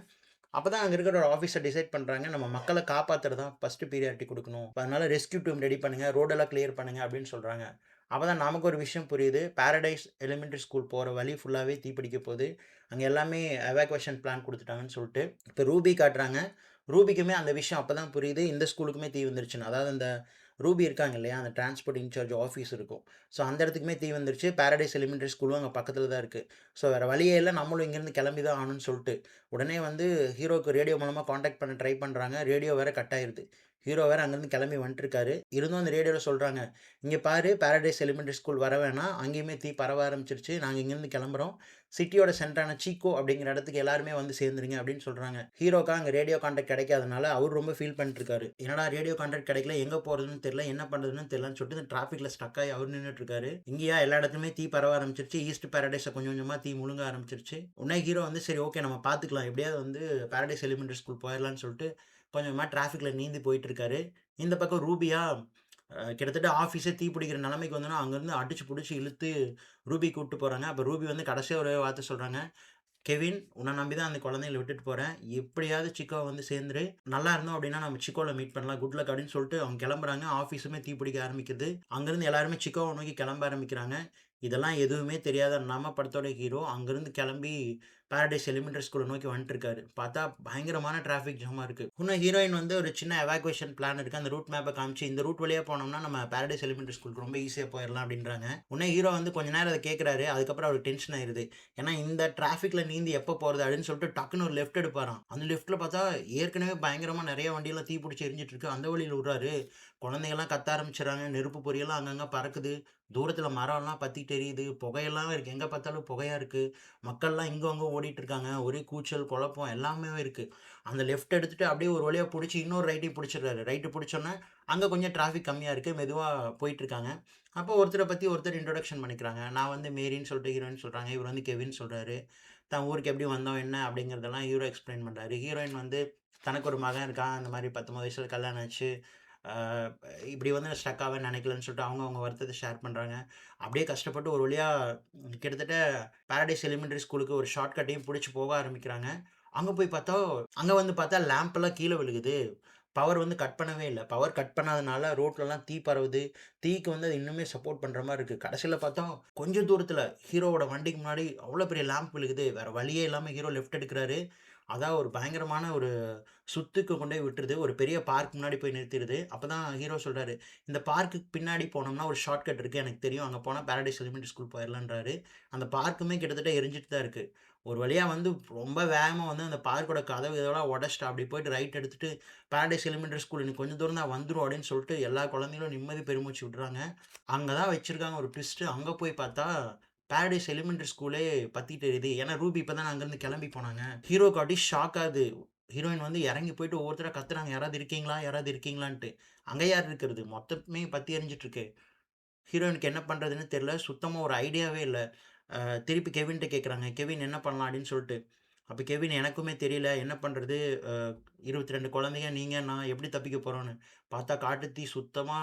அப்பதான் அங்க இருக்கிற ஒரு ஆஃபீசர் டிசைட் பண்றாங்க. நம்ம மக்கள காப்பாத்துறது தான் ஃபர்ஸ்ட் பிரியாரிட்டி குடுக்கணும். அதனால ரெஸ்க்யூ டீம் ரெடி பண்ணுங்க. ரோடெல்லாம் கிளியர் பண்ணுங்க அப்படின்னு சொல்றாங்க. அப்பதான் நமக்கு ஒரு விஷயம் புரியுது. பாரடைஸ் எலிமெண்டரி ஸ்கூல் போற வழி ஃபுல்லாவே தீப்பிடிக்க போது. அங்க எல்லாமே எவாக்குவேஷன் பிளான் குடுத்துட்டாங்கன்னு சொல்ட்டு, இப்ப ரூபி காட்டுறாங்க. ரூபிக்குமே அந்த விஷயம் அப்பதான் புரியுது. இந்த ஸ்கூலுக்குமே தீ வந்துருச்சுன்னு. அதாவது அந்த ரூபி இருக்காங்க இல்லையா? அந்த டிரான்ஸ்போர்ட் இன்சார்ஜ் ஆஃபீஸ் இருக்கும். ஸோ அந்த இடத்துக்குமே தீ வந்துருச்சு. பாரடைஸ் எலிமெண்டரி ஸ்கூலும் அங்க பக்கத்துல தான் இருக்கு. ஸோ வேற வழியே இல்ல. நம்மளும் இங்கேருந்து கிளம்பி தான் ஆகணும்னு சொல்ட்டு, உடனே வந்து ஹீரோக்கு ரேடியோ மூலமா கான்டாக்ட் பண்ண ட்ரை பண்றாங்க. ரேடியோ வேற கட் ஆயிருது. ஹீரோ வேற அங்கேருந்து கிளம்பி வந்துட்டுருக்காரு. இருந்தும் அந்த ரேடியோல சொல்றாங்க, "இங்க பாரு பாரடைஸ் எலிமெண்டரி ஸ்கூல் வர வேணாம். அங்கேயுமே தீ பரவ ஆரம்பிச்சுருச்சு. நாங்க இங்கேருந்து கிளம்புறோம். சிட்டியோட சென்டரான சீக்கோ அப்படிங்கிற இடத்துக்கு எல்லாருமே வந்து சேர்ந்துருங்க" அப்படின்னு சொல்றாங்க. ஹீரோக்கு அங்க ரேடியோ கான்டாக்ட் கிடைக்காதனால அவரு ரொம்ப ஃபீல் பண்ணிட்டுருக்காரு. என்னடா ரேடியோ கான்டாக்ட் கிடைக்கல, எங்க போறதுன்னு தெரியல, என்ன பண்றதுன்னு தெரியலன்னு சொல்லிட்டு இந்த டிராஃபிக்ல ஸ்டக் ஆகி அவரு நின்னுட்டுருக்காரு. இங்கேயா எல்லா இடத்துலயுமே தீ பரவ ஆரம்பிச்சுருச்சு. ஈஸ்ட் பாரடைஸ கொஞ்சம் கொஞ்சமா தீ முழுங்க ஆரம்பிச்சுருச்சு. உடனே ஹீரோ வந்து சரி ஓகே நம்ம பார்த்துக்கலாம். எப்படியாவது வந்து பாரடைஸ் எலிமெண்டரி ஸ்கூல் போயிரலாம்ன்னு சொல்லிட்டு கொஞ்சமா டிராஃபிக்ல நீந்தி போயிட்டுருக்காரு. இந்த பக்கம் ரூபியா கிட்டத்தட்ட ஆஃபீஸே தீப்பிடிக்கிற நிலைமைக்கு வந்தோனே, அங்கருந்து அடிச்சு புடிச்சு இழுத்து ரூபி கூட்டு போறாங்க. அப்ப ரூபி வந்து கடைசியா ஒரே வார்த்தை சொல்றாங்க. கெவின், உன்ன நம்பி தான் அந்த குழந்தைங்கள விட்டுட்டு போறேன். எப்படியாவது சிக்கோவ வந்து சேர்ந்துரு. நல்லா இருந்தோம் அப்படின்னா, நம்ம சிக்கோல மீட் பண்ணலாம். குட் லக் அப்படின்னு சொல்லிட்டு அவங்க கிளம்புறாங்க. ஆஃபீஸுமே தீப்பிடிக்க ஆரம்பிக்குது. அங்கருந்து எல்லாருமே சிக்கோவ நோக்கி கிளம்ப ஆரம்பிக்கிறாங்க. இதெல்லாம் எதுவுமே தெரியாத நம்ம படத்தோட ஹீரோ அங்கருந்து கிளம்பி பாரடைஸ் எலிமெண்டரி ஸ்கூல நோக்கி வந்துட்டுருக்காரு. பார்த்தா பயங்கரமான டிராஃபிக் ஜாமா இருக்கு. இன்னும் ஹீரோயின் வந்து ஒரு சின்ன எவாக்குவேஷன் பிளான் இருக்கு. அந்த ரூட் மேப்ப காமிச்சு, இந்த ரூட் வழியா போனோம்னா நம்ம பாரடைஸ் எலிமெண்டரி ஸ்கூலுக்கு ரொம்ப ஈஸியா போயிரலாம் அப்படின்றாங்க. உடனே ஹீரோ வந்து கொஞ்ச நேரம் அத கேட்குறாரு. அதுக்கப்புறம் அவருக்கு டென்ஷன் ஆயிருது. ஏன்னா இந்த டிராஃபிக்ல நீந்தி எப்போ போறது அப்படின்னு சொல்லிட்டு டக்குன்னு ஒரு லெஃப்ட் எடுப்பாராம். அந்த லெஃப்ட்ல பார்த்தா ஏற்கனவே பயங்கரமா நெறைய வண்டியெல்லாம் தீப்பிடிச்சு எரிஞ்சுட்டு இருக்கு. அந்த வழியில விடுறாரு. குழந்தைங்கலாம் கத்த ஆரம்பிச்சுடுறாங்க. நெருப்பு பொறியெல்லாம் அங்கங்க பறக்குது. தூரத்தில மரம்லாம் பத்திட்டு எரியுது. புகையெல்லாம் இருக்கு. எங்க பார்த்தாலும் புகையா இருக்கு. மக்கள்லாம் இங்கும் அங்கும் ஓடிட்டு இருக்காங்க. ஒரே கூச்சல், குழப்பம் எல்லாமே இருக்கு. அந்த லெஃப்ட் எடுத்துட்டு அப்படியே ஒரு வழியா புடிச்சு இன்னொரு ரைட்டையும் புடிச்சிடுறாரு. ரைட் புடிச்சோனே, அங்க கொஞ்சம் டிராஃபிக் கம்மியா இருக்கு. மெதுவா போயிட்டுருக்காங்க. அப்போ ஒருத்தர பத்தி ஒருத்தர் இன்ட்ரோடக்ஷன் பண்ணிக்கிறாங்க. நான் வந்து மேரின்னு சொல்லிட்டு ஹீரோயின் சொல்றாங்க. இவர் வந்து கெவின் சொல்றாரு. தான் ஊருக்கு எப்படி வந்தோம், என்ன அப்படிங்கிறதெல்லாம் ஹீரோ எக்ஸ்பிளைன் பண்றாரு. ஹீரோயின் வந்து தனக்கு ஒரு மகன் இருக்கான். அந்த மாரி 19 வயசுல கல்யாணம் ஆச்சு. ஆ இப்படி வந்து நான் ஸ்டக் ஆவேன்னு நினைக்கலன்னு சொல்லிட்டு அவங்க அவங்க வருத்தத்த ஷேர் பண்றாங்க. அப்படியே கஷ்டப்பட்டு ஒரு வழியா கிட்டத்தட்ட பாரடைஸ் எலிமெண்டரி ஸ்கூலுக்கு ஒரு ஷார்ட்கட்டையும் புடிச்சு போக ஆரம்பிக்கிறாங்க. அங்க போய் பார்த்தா அங்க வந்து பார்த்தா லேம்ப்லாம் கீழ விழுகுது. பவர் வந்து கட் பண்ணவே இல்ல. பவர் கட் பண்ணாதனால ரோட்லலாம் தீ பரவுது. தீக்கு வந்து அது இன்னுமே சப்போர்ட் பண்ற மாரி இருக்கு. கடைசில பார்த்தா கொஞ்சம் தூரத்துல ஹீரோவோட வண்டிக்கு முன்னாடி அவ்ளோ பெரிய லேம்ப் விழுகுது. வேற வழியே இல்லாம ஹீரோ லெஃப்ட் எடுக்குறாரு. அதான் ஒரு பயங்கரமான ஒரு சுத்துக்கு கொண்டு போய் விட்டுருது. ஒரு பெரிய பார்க் முன்னாடி போய் நிறுத்திருது. அப்பதான் ஹீரோ சொல்றாரு, "இந்த பார்க்குக்கு பின்னாடி போனோம்னா ஒரு ஷார்ட்கட் இருக்கு. எனக்கு தெரியும். அங்க போனா பாரடைஸ் எலிமெண்டரி ஸ்கூல் போயிரலான்றாரு." அந்த பார்க்குமே கிட்டத்தட்ட எரிஞ்சுட்டு தான் இருக்கு. ஒரு வழியா வந்து ரொம்ப வேகமா வந்து அந்த பார்க்கோட கதவு இதெல்லாம் உடைச்சுட்டு அப்படி போயிட்டு ரைட் எடுத்துட்டு, "பாரடைஸ் எலிமெண்டரி ஸ்கூல் இன்னும் கொஞ்சம் தூரம் தான் வந்துரும்." அப்படின்னு சொல்லிட்டு எல்லா குழந்தைகளும் நிம்மதி பெருமூச்சு விடுறாங்க. அங்க தான் வச்சிருக்காங்க ஒரு ட்விஸ்ட்டு. அங்க போய் பார்த்தா, பாரடைஸ் எலிமெண்டரி ஸ்கூலே பத்திட்டு எரியுது. ஏன்னா ரூபி இப்ப தானே அங்கருந்து கிளம்பி போனாங்க. ஹீரோக்கு அப்படியே ஷாக் ஆகுது. ஹீரோயின் வந்து இறங்கி போயிட்டு ஒவ்வொருத்தரா கத்துறாங்க. "யாராவது இருக்கீங்களா? யாராவது இருக்கீங்களான்ட்டு." அங்க யார் இருக்கிறது? மொத்தமே பத்தி எரிஞ்சுட்டு இருக்கு. ஹீரோயினுக்கு என்ன பண்றதுன்னு தெரியல. சுத்தமா ஒரு ஐடியாவே இல்ல. அ திருப்பி கெவின்ட்ட கேட்குறாங்க. "கெவின் என்ன பண்ணலாம்?" அப்படின்னு சொல்லிட்டு. அப்ப கெவின் எனக்குமே தெரியல. என்ன பண்றது? அ 22 குழந்தைங்க, நீங்க, நான் எப்படி தப்பிக்க போறோம்ன்னு. பார்த்தா காட்டுத்தீ சுத்தமா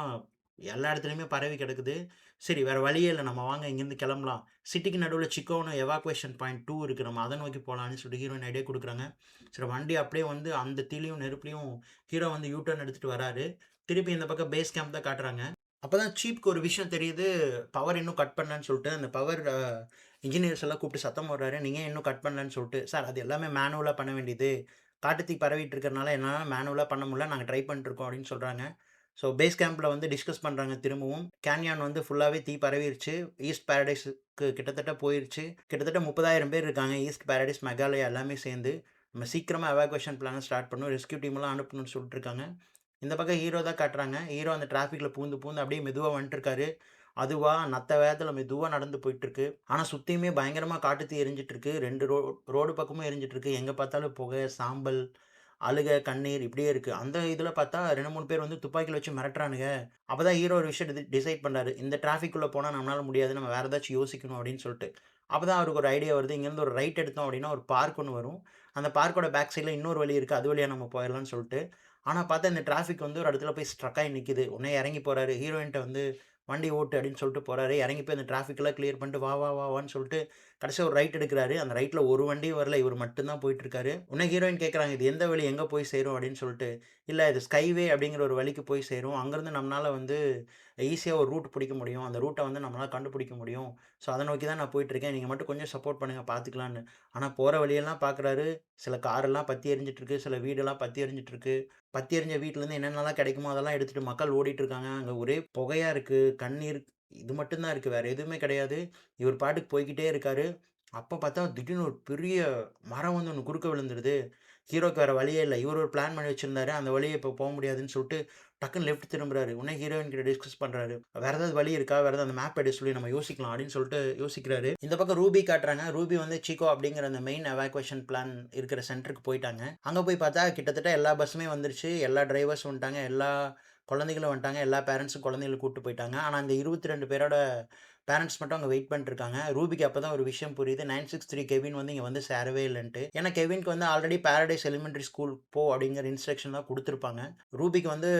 எல்லா இடத்துலயுமே பரவி கிடக்குது. சரி வேற வழியே இல்ல. நம்ம வாங்க இங்கேருந்து கிளம்பலாம். சிட்டிக்கு நடுவுல சிக்கோன்னு எவாக்குவேஷன் பாயிண்ட் 2 இருக்கு. நம்ம அத நோக்கி போலான்னு சொல்லிட்டு ஹீரோயின் ஐடியா குடுக்குறாங்க. சரி வண்டி அப்படியே வந்து அந்த தீலயும், நெருப்புலயும் ஹீரோ வந்து யூ டர்ன் எடுத்துட்டு வராரு. திருப்பி இந்த பக்கம் பேஸ் கேம்ப் தான் காட்டுறாங்க. அப்பதான் சீப்க்கு ஒரு விஷயம் தெரியுது. பவர் இன்னும் கட் பண்ணலன்னு சொல்லிட்டு, அந்த பவர் இன்ஜினியர்ஸ் எல்லாம் கூப்பிட்டு சத்தம் போடுறாரு. நீங்க ஏன் இன்னும் கட் பண்ணலன்னு சொல்லிட்டு. சார் அது எல்லாமே மேனுவலா பண்ண வேண்டியது. காட்டுத்தீ பரவிட்டு இருக்கிறனால என்னால மேனுவலா பண்ண முடியல. நாங்க ட்ரை பண்ணிட்டு இருக்கோம் அப்படின்னு சொல்றாங்க. ஸோ பேஸ் கேம்ப்ல வந்து டிஸ்கஸ் பண்றாங்க திரும்பவும். கேன்யான் வந்து ஃபுல்லாவே தீ பரவிருச்சு. ஈஸ்ட் பாரடைஸ்க்கு கிட்டத்தட்ட போயிருச்சு. கிட்டத்தட்ட 30,000 பேர் இருக்காங்க. ஈஸ்ட் பாரடைஸ், மெகாலயா எல்லாமே சேர்ந்து. நம்ம சீக்கிரமா எவாக்குவேஷன் பிளான ஸ்டார்ட் பண்ணணும். ரெஸ்க்யூ டீம்லாம் அனுப்பணும்னு சொல்லிட்டு இருக்காங்க. இந்த பக்கம் ஹீரோ தான் காட்டுறாங்க. ஹீரோ அந்த டிராஃபிக்ல பூந்து, பூந்து அப்படியே மெதுவா வந்துட்டுருக்காரு. அதுவா நத்த வேகத்துல மெதுவா நடந்து போயிட்டுருக்கு. ஆனா சுத்தியுமே பயங்கரமா காட்டுத்தீ எரிஞ்சுட்டு இருக்கு. 2 ரோடு பக்கமும் எரிஞ்சுட்டு இருக்கு. எங்க பார்த்தாலும் புகை, சாம்பல், அழுகை, கண்ணீர் இப்படியே இருக்கு. அந்த இதுல பார்த்தா 2, 3 பேர் வந்து துப்பாக்கில வச்சு மிரட்டுறானுங்க. அப்பதான் ஹீரோ ஒரு விஷயம் டிசைட் பண்றாரு. இந்த டிராஃபிக்குள்ள போனா நம்மளால முடியாது. நம்ம வேற ஏதாச்சும் யோசிக்கணும் அப்படின்னு சொல்லிட்டு. அப்பதான் அவருக்கு ஒரு ஐடியா வருது. இங்கேருந்து ஒரு ரைட் எடுத்தோம் அப்படின்னா ஒரு பார்க் ஒண்ணு வரும். அந்த பார்க்கோட பேக் சைட்ல இன்னொரு வழி இருக்கு. அது வழியா நம்ம போயிரலாம்னு சொல்லிட்டு. ஆனா பார்த்தா இந்த டிராஃபிக் வந்து ஒரு இடத்துல போய் ஸ்ட்ரக் ஆயி நிக்குது. உடனே இறங்கி போறாரு. ஹீரோயின்ட்ட வந்து "வண்டி ஓட்டு" அப்படின்னு சொல்லிட்டு போறாரு. இறங்கி போய் அந்த டிராஃபிக்லாம் கிளியர் பண்ணிட்டு "வா, வா, வா, வான்னு" சொல்லிட்டு கடைசியா ஒரு ரைட் எடுக்குறாரு. அந்த ரைட்ல ஒரு வண்டியும் வரல. இவரு மட்டும் தான் போயிட்டுருக்காரு. உடனே ஹீரோயின் கேட்குறாங்க, "இது எந்த வழி? எங்க போய் சேரும்?" அப்படின்னு சொல்லிட்டு. "இல்ல இது ஸ்கைவே அப்படிங்கிற ஒரு வழிக்கு போய் சேரும். அங்கருந்து நம்மனால வந்து ஈஸியா ஒரு ரூட் பிடிக்க முடியும். அந்த ரூட்ட வந்து நம்மளால கண்டுபிடிக்க முடியும். ஸோ அத நோக்கி தான் நான் போயிட்டுருக்கேன். நீங்க மட்டும் கொஞ்சம் சப்போர்ட் பண்ணுங்க பார்த்துக்கலான்னு." ஆனா போற வழியெல்லாம் பார்க்குறாரு. சில காரெல்லாம் பத்தி எரிஞ்சுட்டு இருக்கு. சில வீடெல்லாம் பத்தி எரிஞ்சுட்டு இருக்கு. பத்தி எரிஞ்ச வீட்லருந்து என்னென்னலாம் கிடைக்குமோ அதெல்லாம் எடுத்துட்டு மக்கள் ஓடிட்டு இருக்காங்க. அங்க ஒரே புகையா இருக்கு. கண்ணீர் இது மட்டும் தான் இருக்கு. வேற எதுவுமே கிடையாது. இவர் பாட்டுக்கு போய்க்கிட்டே இருக்காரு. அப்ப பார்த்தா திடீர்னு ஒரு பெரிய மரம் வந்து ஒண்ணு குறுக்க விழுந்துருது. ஹீரோக்கு வேற வழியே இல்ல. இவரு ஒரு பிளான் பண்ணி வச்சிருந்தாரு. அந்த வழியா இப்ப முடியாதுன்னு சொல்லிட்டு டக்குன்னு லெஃப்ட் திரும்புறாரு. உடனே ஹீரோயின் கிட்ட டிஸ்கஸ் பண்றாரு. "வேற ஏதாவது வழி இருக்கா? வேற ஏதாவது அந்த மேப் எடு சொல்லி நம்ம யோசிக்கலாம்." அப்படின்னு சொல்லிட்டு யோசிக்கிறாரு. இந்த பக்கம் ரூபி காட்டுறாங்க. ரூபி வந்து சிக்கோ அப்படிங்கிற அந்த மெயின் எவாக்குவேஷன் பிளான் இருக்கிற சென்டருக்கு போயிட்டாங்க. அங்க போய் பார்த்தா கிட்டத்தட்ட எல்லா பஸ்ஸுமே வந்துருச்சு. எல்லா டிரைவர்ஸும் வந்துட்டாங்க. எல்லா குழந்தைகளும் வந்துட்டாங்க. எல்லா பேரண்ட்ஸும் குழந்தைகள கூட்டு போயிட்டாங்க. ஆனா அந்த 22 பேரோட பேரண்ட்ஸ் மட்டும் அங்க வெயிட் பண்ணிட்டுருக்காங்க. ரூபிக்கு அப்ப தான் ஒரு விஷயம் புரியுது. 963 கெவின் வந்து இங்க வந்து சேரவே இல்லன்ட்டு. ஏன்னா கெவின்க்கு வந்து ஆல்ரெடி பாரடைஸ் எலிமெண்டரி ஸ்கூல் போ அப்படிங்கிற இன்ஸ்ட்ரக்ஷன் தான் குடுத்துருப்பாங்க. ரூபிக்கு வந்து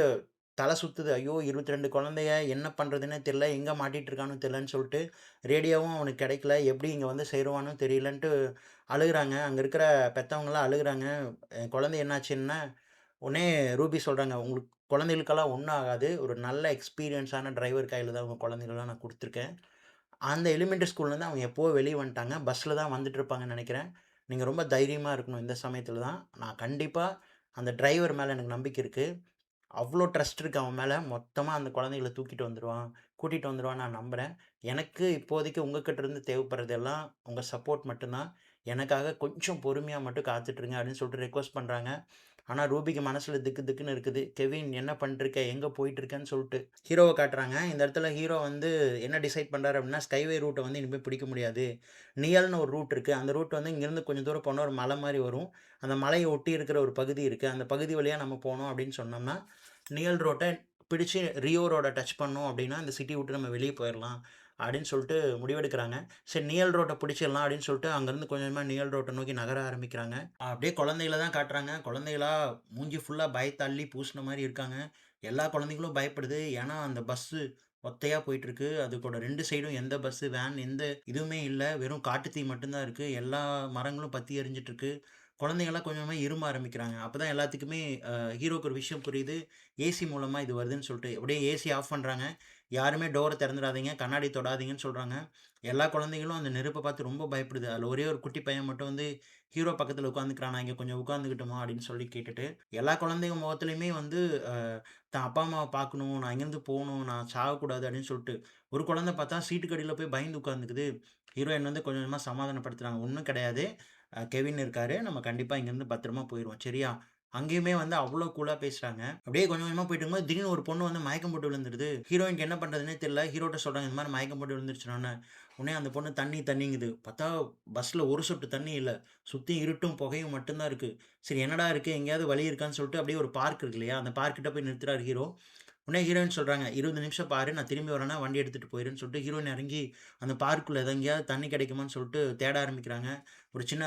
தலை சுத்துது. ஐயோ! 22 குழந்தைக என்ன பண்றதுன்னே தெரியல. எங்க மாட்டிட்டு இருக்கான்னு தெரியலன்னு சொல்லிட்டு, ரேடியோவும் அவனுக்கு கிடைக்கல. எப்படி இங்க வந்து சேருவான்னு தெரியலன்ட்டு அழுகுறாங்க. அங்க இருக்கிற பெத்தவங்கலாம் அழுகுறாங்க. என் குழந்தை என்னாச்சுன்னா, உடனே ரூபி சொல்றாங்க, "உங்களுக்கு குழந்தைகளுக்கெல்லாம் ஒண்ணும் ஆகாது. ஒரு நல்ல எக்ஸ்பீரியன்ஸான டிரைவர் கையில தான் உங்க குழந்தைகளலாம் நான் குடுத்துருக்கேன்." அந்த எலிமெண்டரி ஸ்கூல்லேருந்து அவங்க எப்பவோ வெளிய வந்துட்டாங்க. பஸ்ல தான் வந்துட்டு இருப்பாங்கன்னு நெனைக்கிறேன். நீங்க ரொம்ப தைரியமா இருக்கணும் இந்த சமயத்தில தான். நான் கண்டிப்பா அந்த டிரைவர் மேல எனக்கு நம்பிக்கை இருக்கு. அவ்ளோ ட்ரஸ்ட் இருக்கு அவன் மேல. மொத்தமா அந்த குழந்தைகள தூக்கிட்டு வந்துருவான். கூட்டிட்டு வந்துருவான்னு நான் நம்புறேன். எனக்கு இப்போதைக்கு உங்ககிட்ட இருந்து தேவைப்படுறது எல்லாம் உங்க சப்போர்ட் மட்டும் தான். எனக்காக கொஞ்சம் பொறுமையா மட்டும் காத்துட்ருங்க அப்படின்னு சொல்லிட்டு ரெக்வெஸ்ட் பண்றாங்க. ஆனா ரூபிக்கு மனசுல திக்கு திக்குன்னு இருக்குது. கெவின் என்ன பண்ணிட்டுருக்க? எங்க போயிட்டுருக்கன்னு சொல்ட்டு. ஹீரோவ காட்டுறாங்க. இந்த இடத்துல ஹீரோ வந்து என்ன டிசைட் பண்றாரு அப்படின்னா, ஸ்கைவே ரூட்ட வந்து இனிமே பிடிக்க முடியாது. நியல்னு ஒரு ரூட் இருக்கு. அந்த ரூட் வந்து இங்கேருந்து கொஞ்சம் தூரம் போனா ஒரு மலை மாரி வரும். அந்த மலைய ஒட்டி இருக்கிற ஒரு பகுதி இருக்கு. அந்த பகுதி வழியா நம்ம போனோம் அப்படின்னு சொன்னோம்னா, நியல் ரோட்ட பிடிச்சு ரியோ ரோட டச் பண்ணோம் அப்படின்னா, இந்த சிட்டி விட்டு நம்ம வெளிய போயிரலாம். அப்படின்னு சொல்லிட்டு முடிவெடுக்கிறாங்க. சரி நியல் ரோட்ட பிடிச்சிடலாம் அப்படின்னு சொல்லிட்டு அங்கேருந்து கொஞ்சம் கொஞ்சமா நியல் ரோட்ட நோக்கி நகர ஆரம்பிக்கிறாங்க. அப்படியே குழந்தைகள தான் காட்டுறாங்க. குழந்தைகளா மூஞ்சி ஃபுல்லா பயத்த அள்ளி பூசின மாரி இருக்காங்க. எல்லா குழந்தைகளும் பயப்படுது. ஏன்னா, அந்த பஸ்ஸு ஒத்தையா போயிட்டுருக்கு. அதுக்கூட 2 சைடும் எந்த பஸ்ஸு, வேன் எந்த இதுவுமே இல்ல. வெறும் காட்டுத்தீ மட்டும் தான் இருக்கு. எல்லா மரங்களும் பத்தி எரிஞ்சுட்டுருக்கு. குழந்தைங்கலாம் கொஞ்சம் கொஞ்சமா இரும ஆரம்பிக்கிறாங்க. அப்பதான் எல்லாத்துக்குமே ஹீரோக்கு ஒரு விஷயம் புரியுது. ஏசி மூலமா இது வருதுன்னு சொல்லிட்டு. அப்படியே ஏசி ஆஃப் பண்றாங்க. யாருமே டோர திறந்துறாதீங்க, கண்ணாடி தொடாதீங்கன்னு சொல்றாங்க. எல்லா குழந்தைகளும் அந்த நெருப்ப பார்த்து ரொம்ப பயப்படுது. அதுல ஒரே ஒரு குட்டி பையன் மட்டும் வந்து ஹீரோ பக்கத்துல உட்காந்துக்கிறான். "நான் இங்க கொஞ்சம் உட்காந்துக்கட்டுமா?" அப்படின்னு சொல்லி கேட்டுட்டு. எல்லா குழந்தைங்க முகத்திலயுமே வந்து அ தான் அப்பா, அம்மாவ பார்க்கணும், நான் இங்கேருந்து போணும், நான் சாகக்கூடாது அப்படின்னு சொல்லிட்டு. ஒரு குழந்தை பார்த்தா சீட்டுக்கு அடியில போய் பயந்து உட்காந்துக்குது. ஹீரோயின் வந்து கொஞ்சம் கொஞ்சமா சமாதானப்படுத்துறாங்க. "ஒண்ணும் கிடையாது. கெவின் இருக்காரு. நம்ம கண்டிப்பா இங்கேருந்து பத்திரமா போயிருவோம். சரியா?" அங்கேயுமே வந்து அவ்ளோ கூலா பேசுறாங்க. அப்படியே கொஞ்சம் கொஞ்சமா போயிட்டு இருக்கும்போது, திடீர்னு ஒரு பொண்ணு வந்து மயக்கம் போட்டு விழுந்துருது. ஹீரோயின்க்கு என்ன பண்றதுன்னே தெரியல. ஹீரோட்ட சொல்றாங்க, இந்த மாரி மயக்கம் போட்டு விழுந்துருச்சுன்னோனே, உடனே அந்த பொண்ணு தண்ணி தண்ணிங்குது. பார்த்தா பஸ்ல ஒரு சொட்டு தண்ணி இல்ல. சுத்தி இருட்டும், புகையும் மட்டும் தான் இருக்கு. சரி என்னடா இருக்கு? எங்கேயாவது வழி இருக்கான்னு சொல்லிட்டு அப்படியே ஒரு பார்க் இருக்கு இல்லையா? அந்த பார்க் கிட்ட போய் நிறுத்துறாரு ஹீரோ. உடனே ஹீரோயின் சொல்றாங்க, "20 நிமிஷம் பாரு. நான் திரும்பி வரேன்னா வண்டி எடுத்துட்டு போயிருன்னு" சொல்லிட்டு ஹீரோயின் இறங்கி அந்த பார்க்குள்ள எங்கேயாவது தண்ணி கிடைக்குமான்னு சொல்லிட்டு தேட ஆரம்பிக்கிறாங்க. ஒரு சின்ன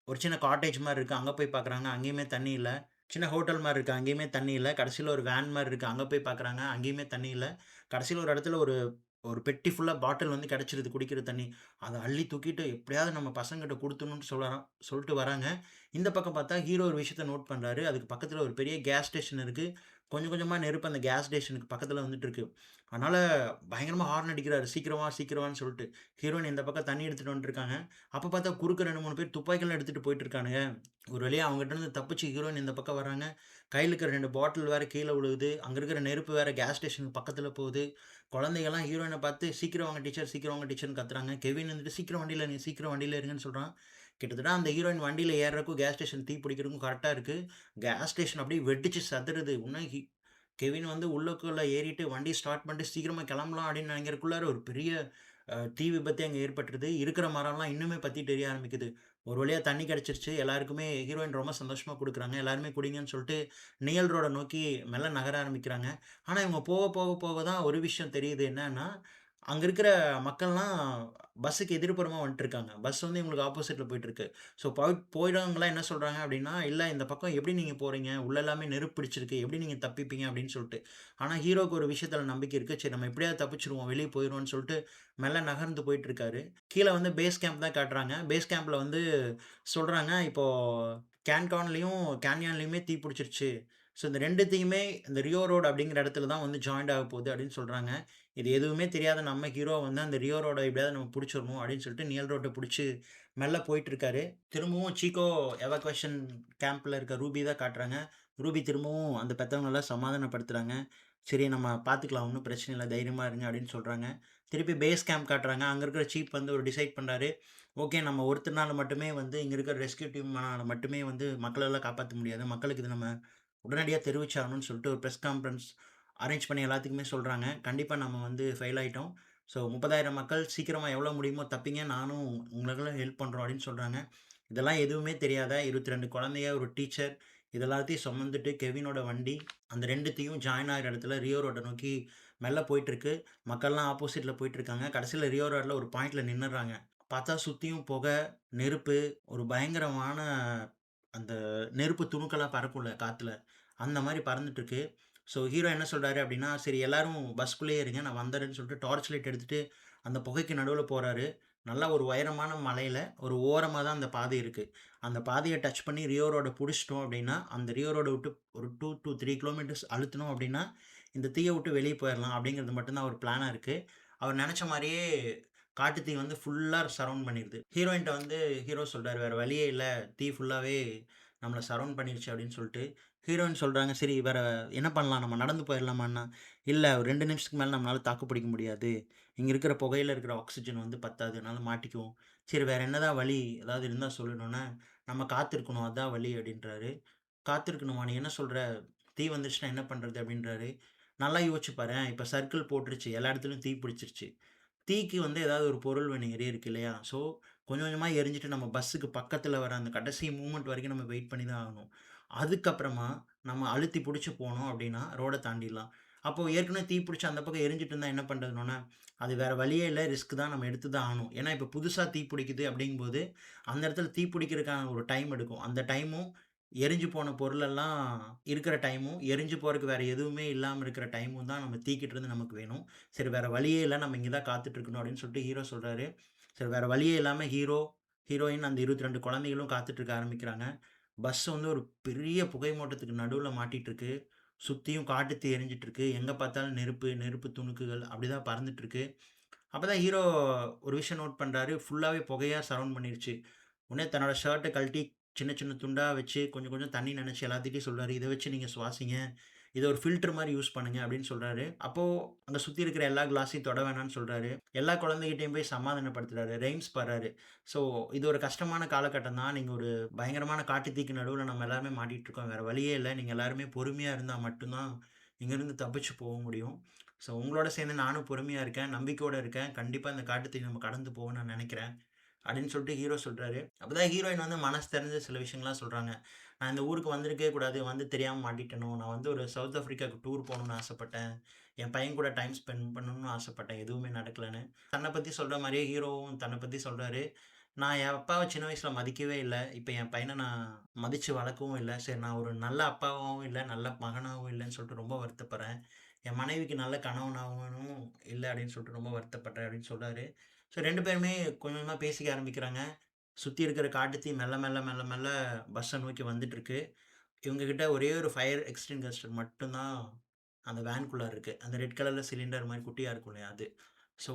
ஒரு சின்ன காட்டேஜ் மாரி இருக்கு. அங்க போய் பார்க்குறாங்க. அங்கேயுமே தண்ணி இல்ல. சின்ன ஹோட்டல் மாரி இருக்கு. அங்கேயுமே தண்ணி இல்ல. கடைசில ஒரு வேன் மாரி இருக்கு. அங்க போய் பார்க்குறாங்க. அங்கேயுமே தண்ணி இல்ல. கடைசில ஒரு இடத்துல ஒரு ஒரு பெட்டி ஃபுல்லா பாட்டில் வந்து கிடைச்சிருது குடிக்கிற தண்ணி. அத அள்ளி தூக்கிட்டு எப்படியாவது நம்ம பசங்ககிட்ட குடுத்துடணும்னு சொல்லிட்டு வராங்க. இந்த பக்கம் பார்த்தா ஹீரோ ஒரு விஷயத்த நோட் பண்றாரு. அதுக்கு பக்கத்துல ஒரு பெரிய கேஸ் ஸ்டேஷன் இருக்கு. கொஞ்சம் கொஞ்சமா நெருப்பு அந்த கேஸ் ஸ்டேஷனுக்கு பக்கத்துல வந்துட்டு இருக்கு. அதனால பயங்கரமா ஹார்ன் அடிக்கிறாரு. "சீக்கிரம் வா, சீக்கிரம் வான்னு" சொல்லிட்டு. ஹீரோயின் இந்த பக்கம் தண்ணி எடுத்துட்டு வந்துட்டுருக்காங்க. அப்ப பார்த்தா குறுக்க 2, 3 பேர் துப்பாக்கிலாம் எடுத்துட்டு போயிட்டு இருக்கானுங்க. ஒரு வழியா அவங்கட்ட இருந்து தப்பிச்சு ஹீரோயின் இந்த பக்கம் வர்றாங்க. கையில இருக்கிற 2 பாட்டில் வேற கீழ விழுகுது. அங்க இருக்கிற நெருப்பு வேற கேஸ் ஸ்டேஷனுக்கு பக்கத்துல போகுது. குழந்தைங்கலாம் ஹீரோயின பார்த்து "சீக்கிரம் வாங்க டீச்சர், சீக்கிரம் வாங்க டீச்சர்ன்னு" கத்துறாங்க. கெவின் இருந்துட்டு "சீக்கிரம் வண்டியில இருங்க, சீக்கிரம் வண்டியில இருங்கன்னு" சொல்றான். கிட்டத்தட்ட அந்த ஹீரோயின் வண்டியில ஏர்றதுக்கும், கேஸ் ஸ்டேஷன் தீ பிடிக்கிறதுக்கும் கரெக்ட்டா இருக்கு. கேஸ் ஸ்டேஷன் அப்படியே வெடிச்சு சிதறுது. இன்னும் கெவின் வந்து உள்ளுக்குள்ள ஏறிட்டு வண்டி ஸ்டார்ட் பண்ணிட்டு சீக்கிரமா கிளம்பலாம் அப்படின்னு நினைக்கிறதுக்குள்ளார ஒரு பெரிய தீ விபத்தே அங்க ஏற்பட்டுருது. இருக்கிற மரம்லாம் இன்னுமே பத்திட்டு எரிய ஆரம்பிக்குது. ஒரு வழியா தண்ணி கிடைச்சிருச்சு. எல்லாருக்குமே ஹீரோயின் ரொம்ப சந்தோஷமா குடுக்குறாங்க. எல்லாருமே குடிங்கன்னு சொல்லிட்டு நியல் ரோட நோக்கி மெல்ல நகர ஆரம்பிக்கிறாங்க. ஆனா இவங்க போக போக போக தான் ஒரு விஷயம் தெரியுது. என்னன்னா, அங்க இருக்கிற மக்கள்லாம் பஸ்ஸுக்கு எதிர்ப்புறமா வந்துட்டுருக்காங்க. பஸ் வந்து இவங்களுக்கு ஆப்போசிட்ல போயிட்டுருக்கு. ஸோ போயிறவங்கலாம் என்ன சொல்றாங்க அப்டின்னா, "இல்ல இந்த பக்கம் எப்படி நீங்க போறீங்க? உள்ள எல்லாமே நெருப்பு பிடிச்சிருக்கு. எப்படி நீங்க தப்பிப்பீங்க?" அப்படின்னு சொல்ட்டு. ஆனா ஹீரோக்கு ஒரு விஷயத்துல நம்பிக்கை இருக்கு. சரி நம்ம எப்படியாவது தப்பிச்சுருவோம். வெளிய போயிருவோம்ன்னு சொல்ட்டு மெல்ல நகர்ந்து போயிட்டுருக்காரு. கீழ வந்து பேஸ் கேம்ப் தான் காட்டுறாங்க. பேஸ் கேம்ப்ல வந்து சொல்றாங்க, இப்போ கேன்யான்லயுமே தீ புடிச்சிருச்சு. ஸோ இந்த 2த்தையுமே இந்த ரியோ ரோட் அப்படிங்கிற இடத்துல தான் வந்து ஜாயிண்ட் ஆக போகுது அப்படின்னு சொல்றாங்க. இது எதுவுமே தெரியாத நம்ம ஹீரோ வந்து அந்த ரியோ ரோட எப்படியாவது நம்ம புடிச்சிடணும் அப்படின்னு சொல்லிட்டு நியல் ரோட்ட புடிச்சு மெல்ல போயிட்டுருக்காரு. திரும்பவும் சீக்கோ எவாக்குவேஷன் கேம்ப்ல இருக்க ரூபி தான் காட்டுறாங்க. ரூபி திரும்பவும் அந்த பெத்தவங்களலாம் சமாதானப்படுத்துறாங்க. சரி நம்ம பார்த்துக்கலாம். ஒண்ணும் பிரச்சனை இல்ல. தைரியமா இருங்க அப்படின்னு சொல்றாங்க. திருப்பி பேஸ் கேம்ப் காட்டுறாங்க. அங்க இருக்கிற சீஃப் வந்து ஒரு டிசைட் பண்றாரு. ஓகே நம்ம ஒருத்தர்னால மட்டுமே வந்து இங்க இருக்கிற ரெஸ்க்யூ டீம்னால மட்டுமே வந்து மக்களெல்லாம் காப்பாத்த முடியாது. மக்களுக்கு இத நம்ம உடனடியா தெரிவிச்சாகணும்னு சொல்லிட்டு ஒரு பிரஸ் கான்ஃபரன்ஸ் அரேஞ்ச் பண்ணி எல்லாத்துக்குமே சொல்றாங்க. கண்டிப்பா நம்ம வந்து ஃபெயில் ஆயிட்டோம். ஸோ 30,000 மக்கள் சீக்கிரமா எவ்வளோ முடியுமோ தப்பிங்க. நானும் உங்களுக்கெல்லாம் ஹெல்ப் பண்றோம் அப்படின்னு சொல்றாங்க. இதெல்லாம் எதுவுமே தெரியாத 22 குழந்தைக, ஒரு டீச்சர் இது எல்லாத்தையும் சுமந்துட்டு கெவினோட வண்டி அந்த 2த்தையும் ஜாயின் ஆகிற இடத்துல ரியோ ரோட்ட நோக்கி மெல்ல போயிட்டுருக்கு. மக்கள்லாம் ஆப்போசிட்ல போயிட்டுருக்காங்க. கடைசியில ரியோ ரோட்ல ஒரு பாயிண்ட்ல நின்னுடுறாங்க. பார்த்தா சுத்தியும் புகை, நெருப்பு, ஒரு பயங்கரமான அந்த நெருப்பு துணுக்களா பறக்கும்ல காத்துல, அந்த மாரி பறந்துட்டுருக்கு. ஸோ ஹீரோ என்ன சொல்றாரு அப்டின்னா, "சரி எல்லாரும் பஸ்க்குள்ளேயே இருங்க. நான் வந்துர்றேன்னு" சொல்லிட்டு டார்ச் லைட் எடுத்துட்டு அந்த புகைக்கு நடுவுல போறாரு. நல்லா ஒரு உயரமான மலையில ஒரு ஓரமா தான் அந்த பாதை இருக்கு. அந்த பாதைய டச் பண்ணி ரியோ ரோட புடிச்சிட்டோம் அப்டின்னா, அந்த ரியோ ரோட விட்டு ஒரு 2 டூ 3 கிலோமீட்டர்ஸ் அழுத்துனோம் அப்டின்னா, இந்த தீய விட்டு வெளிய போயிரலாம் அப்டிங்கிறது மட்டும் தான் அவர் பிளானா இருக்கு. அவர் நெனச்ச மாரியே காட்டு தீ வந்து ஃபுல்லா சரவுண்ட் பண்ணிருது. ஹீரோயின்ட்ட வந்து ஹீரோ சொல்றாரு, "வேற வழியே இல்ல. தீ ஃபுல்லாவே நம்மள சரவுண்ட் பண்ணிருச்சு" அப்டின்னு சொல்ட்டு. ஹீரோயின் சொல்றாங்க, "சரி வேற என்ன பண்ணலாம்? நம்ம நடந்து போயிரலாமான்னா?" "இல்ல ஒரு 2 நிமிஷத்துக்கு மேல நம்மளால தாக்கு பிடிக்க முடியாது. இங்க இருக்கிற புகையில இருக்கிற ஆக்ஸிஜன் வந்து பத்தாது. அதனால மாட்டிக்குவோம்." "சரி வேற என்னதான் வழி? ஏதாவது இருந்தா சொல்லுனோனே." "நம்ம காத்திருக்கணும். அதான் வழி" அப்டின்றாரு. "காத்திருக்கணுமா? நீ என்ன சொல்ற? தீ வந்துருச்சுனா என்ன பண்றது?" அப்டின்றாரு. "நல்லா யோசிச்சு பாரேன். இப்ப சர்க்கிள் போட்டுருச்சு. எல்லா இடத்துலயும் தீ பிடிச்சிருச்சு. தீக்கு வந்து ஏதாவது ஒரு பொருள் வேணும் எரியறக்கு இல்லையா? ஸோ, கொஞ்சம் கொஞ்சமா எரிஞ்சுட்டு நம்ம பஸ்ஸுக்கு பக்கத்துல வர அந்த கடைசி மூமெண்ட் வரைக்கும் நம்ம வெயிட் பண்ணி தான் ஆகணும். அதுக்கப்புறமா நம்ம அழுத்தி புடிச்சு போனோம் அப்டின்னா, ரோட தாண்டிடலாம். அப்போ ஏற்கனவே தீ பிடிச்சு அந்த பக்கம் எரிஞ்சுட்டு இருந்தா என்ன பண்றதுன்னோனே, அது வேற வழியே இல்ல. ரிஸ்க் தான் நம்ம எடுத்து தான் ஆகணும். ஏன்னா, இப்ப புதுசா தீ பிடிக்குது அப்டிங்கும்போது, அந்த இடத்துல தீ பிடிக்கிறதுக்கான ஒரு டைம் எடுக்கும். அந்த டைமும் எரிஞ்சு போன பொருளெல்லாம் இருக்கிற டைமும், எரிஞ்சு போறதுக்கு வேற எதுவுமே இல்லாம இருக்கிற டைமும் தான் நம்ம தீக்கிட்டேருந்து நமக்கு வேணும். சரி வேற வழியே இல்ல. நம்ம இங்க தான் காத்துட்டு இருக்கணும் அப்படின்னு சொல்லிட்டு ஹீரோ சொல்றாரு. சரி வேற வழியே இல்லாம ஹீரோ, ஹீரோயின் அந்த 22 குழந்தைகளும் காத்துட்டு இருக்க ஆரம்பிக்கிறாங்க. பஸ் வந்து ஒரு பெரிய புகை மூட்டத்துக்கு நடுவுல மாட்டிட்டு இருக்கு. சுத்தியும் காட்டுத்தீ எரிஞ்சுட்டு இருக்கு. எங்க பார்த்தாலும் நெருப்பு, நெருப்பு துணுக்குகள் அப்படிதான் பறந்துட்டு இருக்கு. அப்பதான் ஹீரோ ஒரு விஷயம் நோட் பண்றாரு. ஃபுல்லாவே புகையா சரவுண்ட் பண்ணிருச்சு. உடனே தன்னோட ஷர்ட்ட கழட்டி சின்ன சின்ன துண்டா வச்சு கொஞ்சம் கொஞ்சம் தண்ணி நெனச்சு எல்லாத்துட்டயும் சொல்றாரு. "இத வச்சு நீங்க சுவாசிங்க. இத ஒரு ஃபில்டர் மாரி யூஸ் பண்ணுங்க" அப்படின்னு சொல்றாரு. அப்போ அங்க சுத்தி இருக்கிற எல்லா கிளாஸையும் தொட வேணாம்னு சொல்றாரு. எல்லா குழந்தைகிட்டயும் போய் சமாதானப்படுத்துறாரு. ரைம்ஸ் பாடுறாரு. "ஸோ இது ஒரு கஷ்டமான காலகட்டம் தான். நீங்க ஒரு பயங்கரமான காட்டுத்தீக்கு நடுவுல நம்ம எல்லாருமே மாட்டிட்டு இருக்கோம். வேற வழியே இல்ல. நீங்க எல்லாருமே பொறுமையா இருந்தா மட்டும் தான் இங்கருந்து தப்பிச்சு போ முடியும். ஸோ உங்களோட சேர்ந்து நானும் பொறுமையா இருக்கேன். நம்பிக்கையோட இருக்கேன். கண்டிப்பா இந்த காட்டுத்தீ நம்ம கடந்து போவோம்னு நான் நெனைக்கிறேன்." அப்படின்னு சொல்லிட்டு ஹீரோ சொல்றாரு. அப்பதான் ஹீரோயின் வந்து மனசு திறந்து சில விஷயங்கள்லாம் சொல்றாங்க. "நான் இந்த ஊருக்கு வந்திருக்கவே கூடாது. வந்து தெரியாம மாட்டிட்டேனோ! நான் வந்து ஒரு சவுத் ஆஃப்ரிக்காவுக்கு டூர் போணும்னு ஆசைப்பட்டேன். என் பையன் கூட டைம் ஸ்பெண்ட் பண்ணணும்னு ஆசைப்பட்டேன். எதுவுமே நடக்கலன்னு." தன்ன பத்தி சொல்ற மாரியே ஹீரோவும் தன்ன பத்தி சொல்றாரு. "நான் என் அப்பாவ சின்ன வயசுல மதிக்கவே இல்ல. இப்ப என் பையன நான் மதிச்சு வளர்க்கவும் இல்ல. சரி நான் ஒரு நல்ல அப்பாவாவும் இல்ல, நல்ல மகனாவும் இல்லன்னு சொல்லிட்டு ரொம்ப வருத்தப்படுறேன். என் மனைவிக்கு நல்ல கணவனாவும் இல்ல அப்படின்னு சொல்லிட்டு ரொம்ப வருத்தப்படுறேன்." அப்படின்னு சொல்றாரு. ஸோ 2 பேருமே கொஞ்சம் கொஞ்சமா பேசிக்க ஆரம்பிக்கிறாங்க. சுத்தி இருக்கிற காட்டுத்தீ மெல்ல, மெல்ல, மெல்ல, மெல்ல பஸ்ஸ நோக்கி வந்துட்டுருக்கு. இவங்க கிட்ட ஒரே ஒரு ஃபயர் எக்ஸ்டிங்விஷர் மட்டும் தான் அந்த வேன்க்குள்ள இருக்கு. அந்த ரெட் கலர்ல சிலிண்டர் மாரி குட்டியா இருக்கும் இல்லையா? அது. ஸோ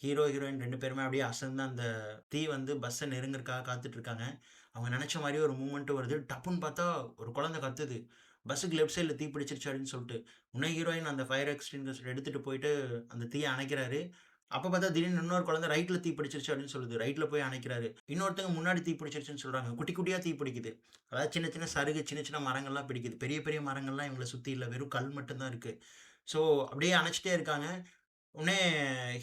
ஹீரோ, ஹீரோயின் 2 பேருமே அப்படியே அசந்து அந்த தீ வந்து பஸ்ஸ நெருங்குறதுக்காக காத்துட்டு இருக்காங்க. அவங்க நெனச்ச மாரியே ஒரு மூவ்மெண்ட்டும் வருது. டப்புன்னு பார்த்தா ஒரு குழந்தை கத்துது. பஸ்ஸுக்கு லெஃப்ட் சைட்ல தீ பிடிச்சிருச்சு அப்படின்னு சொல்லிட்டு. உடனே ஹீரோயின் அந்த ஃபயர் எக்ஸ்டிங்விஷர் எடுத்துட்டு போயிட்டு அந்த தீய அணைக்கிறாரு. அப்ப பார்த்தா திடீர்னு இன்னொரு குழந்தை ரைட்ல தீ பிடிச்சிருச்சு அப்படின்னு சொல்லுது. ரைட்ல போய் அணைக்கிறாரு. இன்னொருத்தங்க முன்னாடி தீ பிடிச்சிருச்சுன்னு சொல்றாங்க. குட்டி குட்டியா தீ பிடிக்குது. அதாவது சின்ன சின்ன சருகு, சின்ன சின்ன மரங்கள்லாம் பிடிக்குது. பெரிய பெரிய மரங்கள்லாம் இவங்கள சுத்தி இல்ல. வெறும் கல் மட்டும் தான் இருக்கு. ஸோ அப்படியே அணைச்சுட்டே இருக்காங்க. உடனே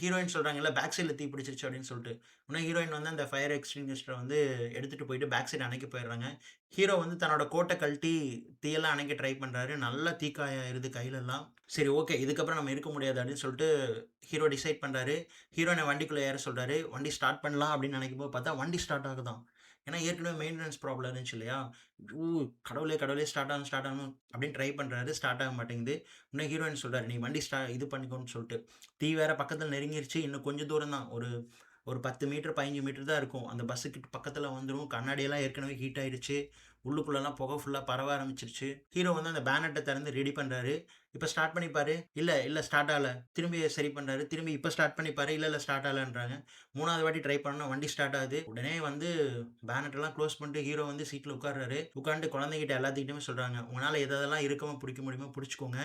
ஹீரோயின் சொல்றாங்கல்ல, பேக் சைட்ல தீ பிடிச்சிருச்சு அப்படின்னு சொல்லிட்டு. உடனே ஹீரோயின் வந்து அந்த ஃபயர் எக்ஸ்டிங்விஷர வந்து எடுத்துட்டு போயிட்டு பேக் சைடு அணைக்க போயிடுறாங்க. ஹீரோ வந்து தன்னோட கோட்ட கழட்டி தீயெல்லாம் அணைக்க ட்ரை பண்றாரு. நல்லா தீக்காயம் ஆயிருது கையிலலாம். சரி ஓகே. இதுக்கப்புறம் நம்ம இருக்க முடியாது அப்படின்னு சொல்லிட்டு ஹீரோ டிசைட் பண்றாரு. ஹீரோயின வண்டிக்குள்ள ஏற சொல்றாரு. வண்டி ஸ்டார்ட் பண்ணலாம் அப்படின்னு நினைக்கும்போது பார்த்தா வண்டி ஸ்டார்ட் ஆகுதாம். ஏன்னா ஏற்கனவே மெயின்டனன்ஸ் ப்ராப்ளம் இருந்துச்சு இல்லையா? ஐயோ! கடவுளே! கடவுளே! ஸ்டார்ட் ஆகணும், ஸ்டார்ட் ஆகணும் அப்படின்னு ட்ரை பண்றாரு. ஸ்டார்ட் ஆக மாட்டேங்குது. உடனே ஹீரோயின் சொல்றாரு, "நீ வண்டி இது பண்ணிக்கோன்னு" சொல்லிட்டு. தீ வேற பக்கத்துல நெருங்கிருச்சு. இன்னும் கொஞ்சம் தூரம் தான். ஒரு ஒரு 10 மீட்டர், 15 மீட்டர் தான் இருக்கும். அந்த பஸ்ஸுக்கு பக்கத்துல வந்துரும். கண்ணாடியெல்லாம் ஏற்கனவே ஹீட் ஆயிருச்சு. உள்ளுக்குள்ளலாம் புகை ஃபுல்லா பரவ ஆரம்பிச்சுருச்சு. ஹீரோ வந்து அந்த பேனட்ட திறந்து ரெடி பண்றாரு. "இப்ப ஸ்டார்ட் பண்ணி பாரு." "இல்ல, இல்ல ஸ்டார்ட் ஆகல." திரும்பி சரி பண்றாரு. திரும்பி "இப்ப ஸ்டார்ட் பண்ணி பாரு." "இல்ல, இல்ல ஸ்டார்ட் ஆகலன்றாங்க." 3வது வாட்டி ட்ரை பண்ணா வண்டி ஸ்டார்ட் ஆகுது. உடனே வந்து பேனட்டெல்லாம் க்ளோஸ் பண்ணிட்டு ஹீரோ வந்து சீட்ல உட்கார்றாரு. உட்கார்ந்துட்டு குழந்தைகிட்ட எல்லாத்துக்கிட்டயுமே சொல்றாங்க, "உங்களால எத எதெல்லாம் இறுக்கமா புடிக்க முடியுமோ புடிச்சுக்கோங்க.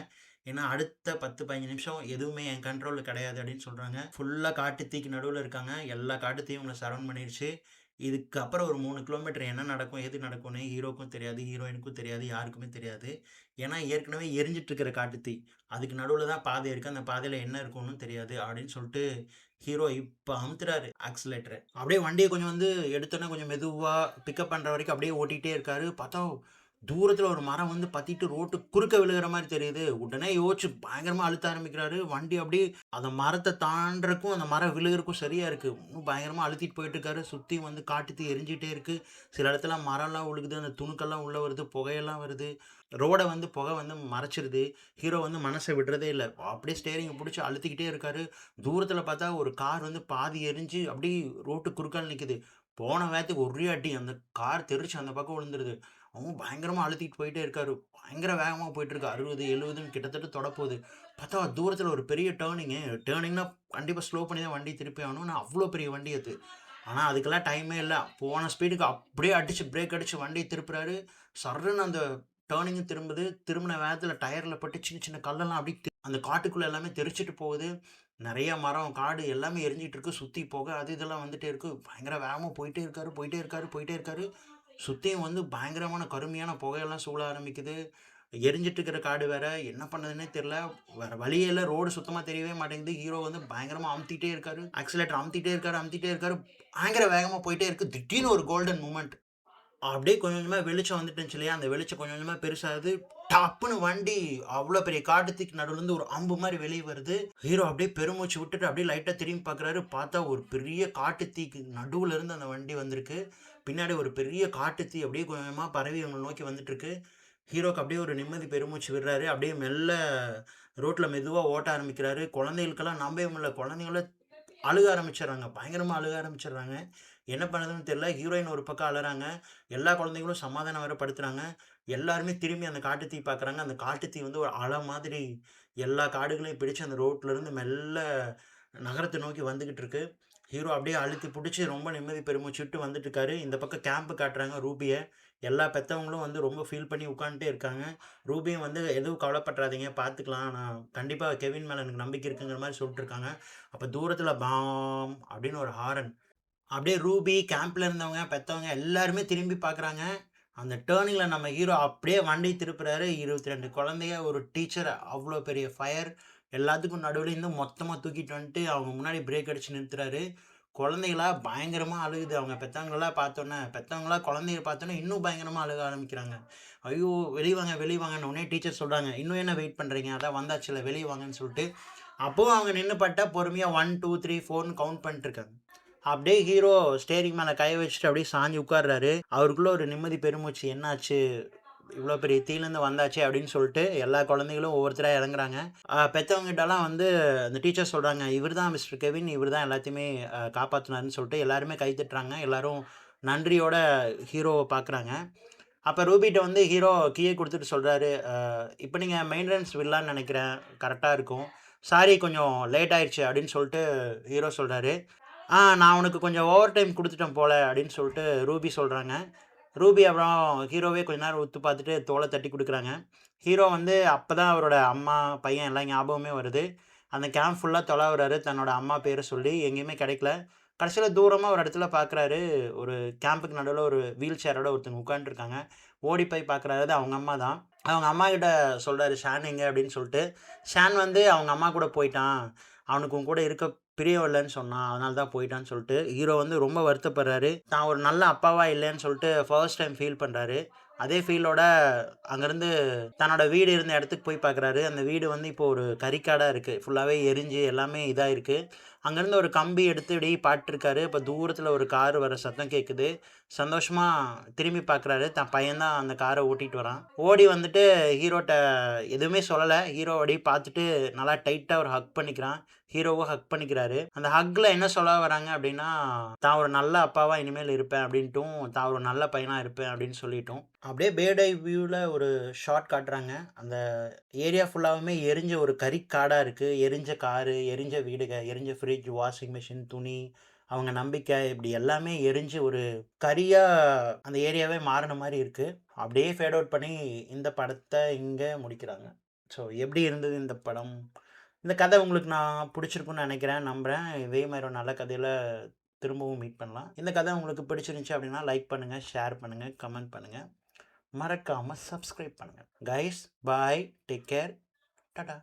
ஏன்னா அடுத்த 10, 15 நிமிஷம் எதுவுமே என் கண்ட்ரோல்ல கிடையாது" அப்படின்னு சொல்றாங்க. ஃபுல்லா காட்டு தீக்கு நடுவுல இருக்காங்க. எல்லா காட்டு தீயும் இவங்கள சரவுண்ட் பண்ணிருச்சு. இதுக்கப்புறம் ஒரு 3 கிலோமீட்டர் என்ன நடக்கும்? ஏது நடக்கும்னே ஹீரோக்கும் தெரியாது, ஹீரோயினுக்கும் தெரியாது, யாருக்குமே தெரியாது. ஏன்னா ஏற்கனவே எரிஞ்சுட்டு இருக்கிற காட்டுத்தீ. அதுக்கு நடுவுல தான் பாதை இருக்கு. அந்த பாதையில என்ன இருக்கும்னு தெரியாது அப்படின்னு சொல்லிட்டு ஹீரோ இப்ப அமுத்துறாரு ஆக்ஸிலேட்டர. அப்படியே வண்டிய கொஞ்சம் வந்து எடுத்தோனே கொஞ்சம் மெதுவா பிக்கப் பண்ற வரைக்கும் அப்படியே ஓட்டிட்டே இருக்காரு. பார்த்தா தூரத்துல ஒரு மரம் வந்து பத்திட்டு ரோட்டு குறுக்க விழுகுற மாரி தெரியுது. உடனே யோசிச்சு பயங்கரமா அழுத்த ஆரம்பிக்கிறாரு. வண்டி அப்படியே அந்த மரத்த தாண்டுறக்கும், அந்த மரம் விழுகுறக்கும் சரியா இருக்கு. இன்னும் பயங்கரமா அழுத்திட்டு போயிட்டுருக்காரு. சுத்தியும் வந்து காட்டுத்தீ எரிஞ்சுகிட்டே இருக்கு. சில இடத்துல மரம்லாம் விழுகுது. அந்த துணுக்கெல்லாம் உள்ள வருது. புகையெல்லாம் வருது. ரோட வந்து புகை வந்து மறைச்சிருது. ஹீரோ வந்து மனச விடுறதே இல்ல. அப்படியே ஸ்டீயரிங்க புடிச்சு அழுத்திக்கிட்டே இருக்காரு. தூரத்துல பார்த்தா ஒரு கார் வந்து பாதி எரிஞ்சு அப்படியே ரோட்டு குறுக்கால நிக்குது. போன வேகத்துக்கு ஒரே அடி. அந்த கார் தெறிச்சு அந்த பக்கம் விழுந்துருது. அவரும் பயங்கரமா அழுத்திட்டு போயிட்டே இருக்காரு. பயங்கர வேகமா போயிட்டுருக்கு. 60, 70ன்னு கிட்டத்தட்ட தொடப்போது. பார்த்தா தூரத்தில ஒரு பெரிய டர்னிங்கு. டர்னிங்னா கண்டிப்பா ஸ்லோ பண்ணி தான் வண்டி திருப்பி ஆகணும். ஆனா அவ்ளோ பெரிய வண்டி அது. ஆனா அதுக்கெல்லாம் டைமே இல்ல. போன ஸ்பீடுக்கு அப்படியே அடிச்சு பிரேக் அடிச்சு வண்டிய திருப்புறாரு. சர்ருன்னு அந்த டர்னிங்கும் திரும்புது. திரும்புன வேகத்தில டயர்ல பட்டு சின்ன சின்ன கல்லெல்லாம் அப்படியே அந்த காட்டுக்குள்ள எல்லாமே தெறிச்சுட்டு போகுது. நெறைய மரம், காடு எல்லாமே எரிஞ்சிட்டு இருக்கு. சுத்தி புகை அது இதெல்லாம் வந்துட்டே இருக்கு. பயங்கர வேகமா போயிட்டே இருக்காரு, போயிட்டே இருக்காரு, போயிட்டே இருக்காரு. சுத்தியும் வந்து பயங்கரமான கருமையான புகையெல்லாம் சூழ ஆரம்பிக்குது. எரிஞ்சிட்டு இருக்கிற காடு வேற. என்ன பண்ணதுன்னே தெரியல. வேற வழியே இல்ல. ரோடு சுத்தமா தெரியவே மாட்டேங்குது. ஹீரோ வந்து பயங்கரமா அமுத்திட்டே இருக்காரு. ஆக்ஸிலேட்டர் அமுத்திட்டே இருக்காரு, அமுத்திட்டே இருக்காரு. பயங்கர வேகமா போயிட்டே இருக்கு. திடீர்னு ஒரு கோல்டன் மூமெண்ட். அப்படியே கொஞ்சம் கொஞ்சமா வெளிச்சம் வந்துட்டு இருந்துச்சு இல்லையா? அந்த வெளிச்சம் கொஞ்சம் கொஞ்சமா பெருசாகுது. டப்புன்னு வண்டி அவ்ளோ பெரிய காட்டுத்தீக்கு நடுவுலருந்து ஒரு அம்பு மாரி வெளிய வருது. ஹீரோ அப்படியே பெருமூச்சு விட்டுட்டு அப்படியே லைட்டா திரும்பி பார்க்குறாரு. பார்த்தா ஒரு பெரிய காட்டுத்தீக்கு நடுவுல இருந்து அந்த வண்டி வந்திருக்கு. பின்னாடி ஒரு பெரிய காட்டுத்தீ அப்படியே கொஞ்சம் கொஞ்சமா பரவி அவங்கள நோக்கி வந்துட்டுருக்கு. ஹீரோக்கு அப்படியே ஒரு நிம்மதி பெருமூச்சு விடுறாரு. அப்படியே மெல்ல ரோட்ல மெதுவா ஓட்ட ஆரம்பிக்கிறாரு. குழந்தைகளுக்கெல்லாம் நம்பவே முடியல. குழந்தைங்கலாம் அழுக ஆரம்பிச்சுடுறாங்க. பயங்கரமா அழுக ஆரம்பிச்சுடுறாங்க. என்ன பண்ணுறதுன்னு தெரியல. ஹீரோயின் ஒரு பக்கம் அழறாங்க. எல்லா குழந்தைகளும் சமாதானம் வேற படுத்துறாங்க. எல்லாருமே திரும்பி அந்த காட்டுத்தீ பார்க்குறாங்க. அந்த காட்டுத்தீ வந்து ஒரு அலை மாதிரி எல்லா காடுகளையும் பிடிச்சு அந்த ரோட்ல இருந்து மெல்ல நகரத்த நோக்கி வந்துகிட்டு இருக்கு. ஹீரோ அப்படியே அழுத்தி புடிச்சு ரொம்ப நிம்மதி பெருமூச்சு விட்டு வந்துட்டு இருக்காரு. இந்த பக்கம் கேம்ப் காட்டுறாங்க ரூபிய. எல்லா பெத்தவங்களும் வந்து ரொம்ப ஃபீல் பண்ணி உட்காந்துட்டே இருக்காங்க. ரூபியும் வந்து எதுவும் கவலைப்பட்றாதீங்க பார்த்துக்கலாம். நான் கண்டிப்பா கெவின் மேல எனக்கு நம்பிக்கை இருக்குங்கிற மாரி சொல்லிட்டுருக்காங்க. அப்ப தூரத்தில பாம் அப்படின்னு ஒரு ஹாரன். அப்படியே ரூபி, கேம்ப்ல இருந்தவங்க, பெத்தவங்க எல்லாருமே திரும்பி பார்க்குறாங்க. அந்த டர்னிங்ல நம்ம ஹீரோ அப்படியே வண்டி திருப்புறாரு. 22 குழந்தைக, ஒரு டீச்சர், அவ்ளோ பெரிய ஃபயர். எல்லாத்துக்கும் நடுவுல இருந்து மொத்தமா தூக்கிட்டு வந்துட்டு அவங்க முன்னாடி பிரேக் அடிச்சு நிறுத்துறாரு. குழந்தைகளா பயங்கரமா அழுகுது. அவங்க பெத்தவங்களலாம் பார்த்தோன்னே பெத்தவங்களா குழந்தைய பார்த்தோன்னே இன்னும் பயங்கரமா அழுக ஆரம்பிக்கிறாங்க. "ஐயோ! வெளிய வாங்க, வெளிய வாங்கன்னு" உடனே டீச்சர் சொல்றாங்க. "இன்னும் என்ன வெயிட் பண்றீங்க? அதான் வந்தாச்சுல்ல வெளிய வாங்கன்னு" சொல்லிட்டு. அப்பவும் அவங்க நின்னு பாத்தா பொறுமையா 1, 2, 3, 4ன்னு கவுண்ட் பண்ணிட்டு இருக்காங்க. அப்படியே ஹீரோ ஸ்டீயரிங் மேல கை வச்சுட்டு அப்படியே சாஞ்சு உட்கார்றாரு. அவருக்குள்ள ஒரு நிம்மதி பெருமூச்சு. என்னாச்சு? இவ்ளோ பெரிய தீயிலருந்து வந்தாச்சே அப்படின்னு சொல்லிட்டு எல்லா குழந்தைகளும் ஒவ்வொருத்தரா இறங்குறாங்க. பெத்தவங்ககிட்டலாம் வந்து அந்த டீச்சர் சொல்றாங்க, "இவர் தான் மிஸ்டர் கெவின். இவர் தான் எல்லாத்தையுமே காப்பாத்துனாருன்னு" சொல்லிட்டு எல்லாருமே கை தட்டுறாங்க. எல்லாரும் நன்றியோட ஹீரோவ பார்க்குறாங்க. அப்ப ரூபிட்ட வந்து ஹீரோ கீய குடுத்துட்டு சொல்றாரு, இப்ப நீங்க மெயின்டனன்ஸ் விடலான்னு நெனைக்கிறேன். கரெக்ட்டா இருக்கும். சாரி கொஞ்சம் லேட் ஆயிருச்சு" அப்படின்னு சொல்லிட்டு ஹீரோ சொல்றாரு. நான் உனக்கு கொஞ்சம் ஓவர் டைம் குடுத்துட்டேன் போல" அப்படின்னு சொல்லிட்டு ரூபி சொல்றாங்க. ரூபி அப்புறம் ஹீரோவே கொஞ்ச நேரம் உத்து பார்த்துட்டு தோள தட்டி குடுக்குறாங்க. ஹீரோ வந்து அப்பதான் அவரோட அம்மா, பையன் எல்லாம் ஞாபகமே வருது. அந்த கேம்ப் ஃபுல்லா தொலாவுறாரு. தன்னோட அம்மா பேர சொல்லி எங்கேயுமே கிடைக்கல. கடைசியில தூரமா ஒரு இடத்துல பார்க்குறாரு. ஒரு கேம்புக்கு நடுவுல ஒரு வீல் சேரோட ஒருத்தவங்க உட்காந்துட்டுருக்காங்க. ஓடி போய் பார்க்குறாரு. அது அவங்க அம்மா தான். அவங்க அம்மாகிட்ட சொல்றாரு, "ஷான் எங்க?" அப்படின்னு சொல்லிட்டு. ஷான் வந்து அவங்க அம்மா கூட போயிட்டான். அவனுக்கு உன் கூட இருக்க பிரியம் இல்லன்னு சொன்னான். அதனால தான் போயிட்டான்னு சொல்லிட்டு, ஹீரோ வந்து ரொம்ப வருத்தப்படுறாரு. தான் ஒரு நல்ல அப்பாவா இல்லன்னு சொல்லிட்டு ஃபர்ஸ்ட் டைம் ஃபீல் பண்றாரு. அதே ஃபீலோட அங்கருந்து தன்னோட வீடு இருந்த இடத்துக்கு போய் பார்க்குறாரு. அந்த வீடு வந்து இப்போ ஒரு கறிக்காடா இருக்கு. ஃபுல்லாவே எரிஞ்சு எல்லாமே இதா இருக்கு. அங்கருந்து ஒரு கம்பி எடுத்து இப்படி பார்த்துருக்காரு. அப்ப தூரத்துல ஒரு கார் வர சத்தம் கேட்குது. சந்தோஷமா திரும்பி பார்க்குறாரு. தான் பையன் தான் அந்த கார ஓட்டிட்டு வரான். ஓடி வந்துட்டு ஹீரோட்ட எதுவுமே சொல்லல. ஹீரோ அப்படியே பார்த்துட்டு நல்லா டைட்டா ஒரு ஹக் பண்ணிக்கிறான். ஹீரோவும் ஹக் பண்ணிக்கிறாரு. அந்த ஹக்ல என்ன சொல்ல வராங்க அப்படின்னா, தான் ஒரு நல்ல அப்பாவா இனிமேல் இருப்பேன் அப்படின்ட்டும், தான் ஒரு நல்ல பையனா இருப்பேன் அப்படின்னு சொல்லிட்டும். அப்படியே பேர்ட் ஐ வியூல ஒரு ஷாட் காட்டுறாங்க. அந்த ஏரியா ஃபுல்லாவுமே எரிஞ்ச ஒரு கறிக்காடா இருக்கு. எரிஞ்ச காரு, எரிஞ்ச வீடுக, எரிஞ்ச ஃப்ரிட்ஜ், வாஷிங் மிஷின், துணி, அவங்க நம்பிக்கை இப்படி எல்லாமே எரிஞ்சு ஒரு கரியா அந்த ஏரியாவே மாறுன மாரி இருக்கு. அப்படியே ஃபேட் அவுட் பண்ணி இந்த படத்த இங்க முடிக்கிறாங்க. ஸோ எப்படி இருந்தது இந்த படம்? இந்த கதை உங்களுக்கு நான் பிடிச்சிருக்கும்னு நெனைக்கிறேன், நம்புறேன். இதே மாரி ஒரு நல்ல கதையில திரும்பவும் மீட் பண்ணலாம். இந்த கதை உங்களுக்கு பிடிச்சிருந்துச்சு அப்படின்னா, லைக் பண்ணுங்க, ஷேர் பண்ணுங்க, கமெண்ட் பண்ணுங்க. மறக்காம சப்ஸ்கிரைப் பண்ணுங்க. Guys bye. Take care. Tata.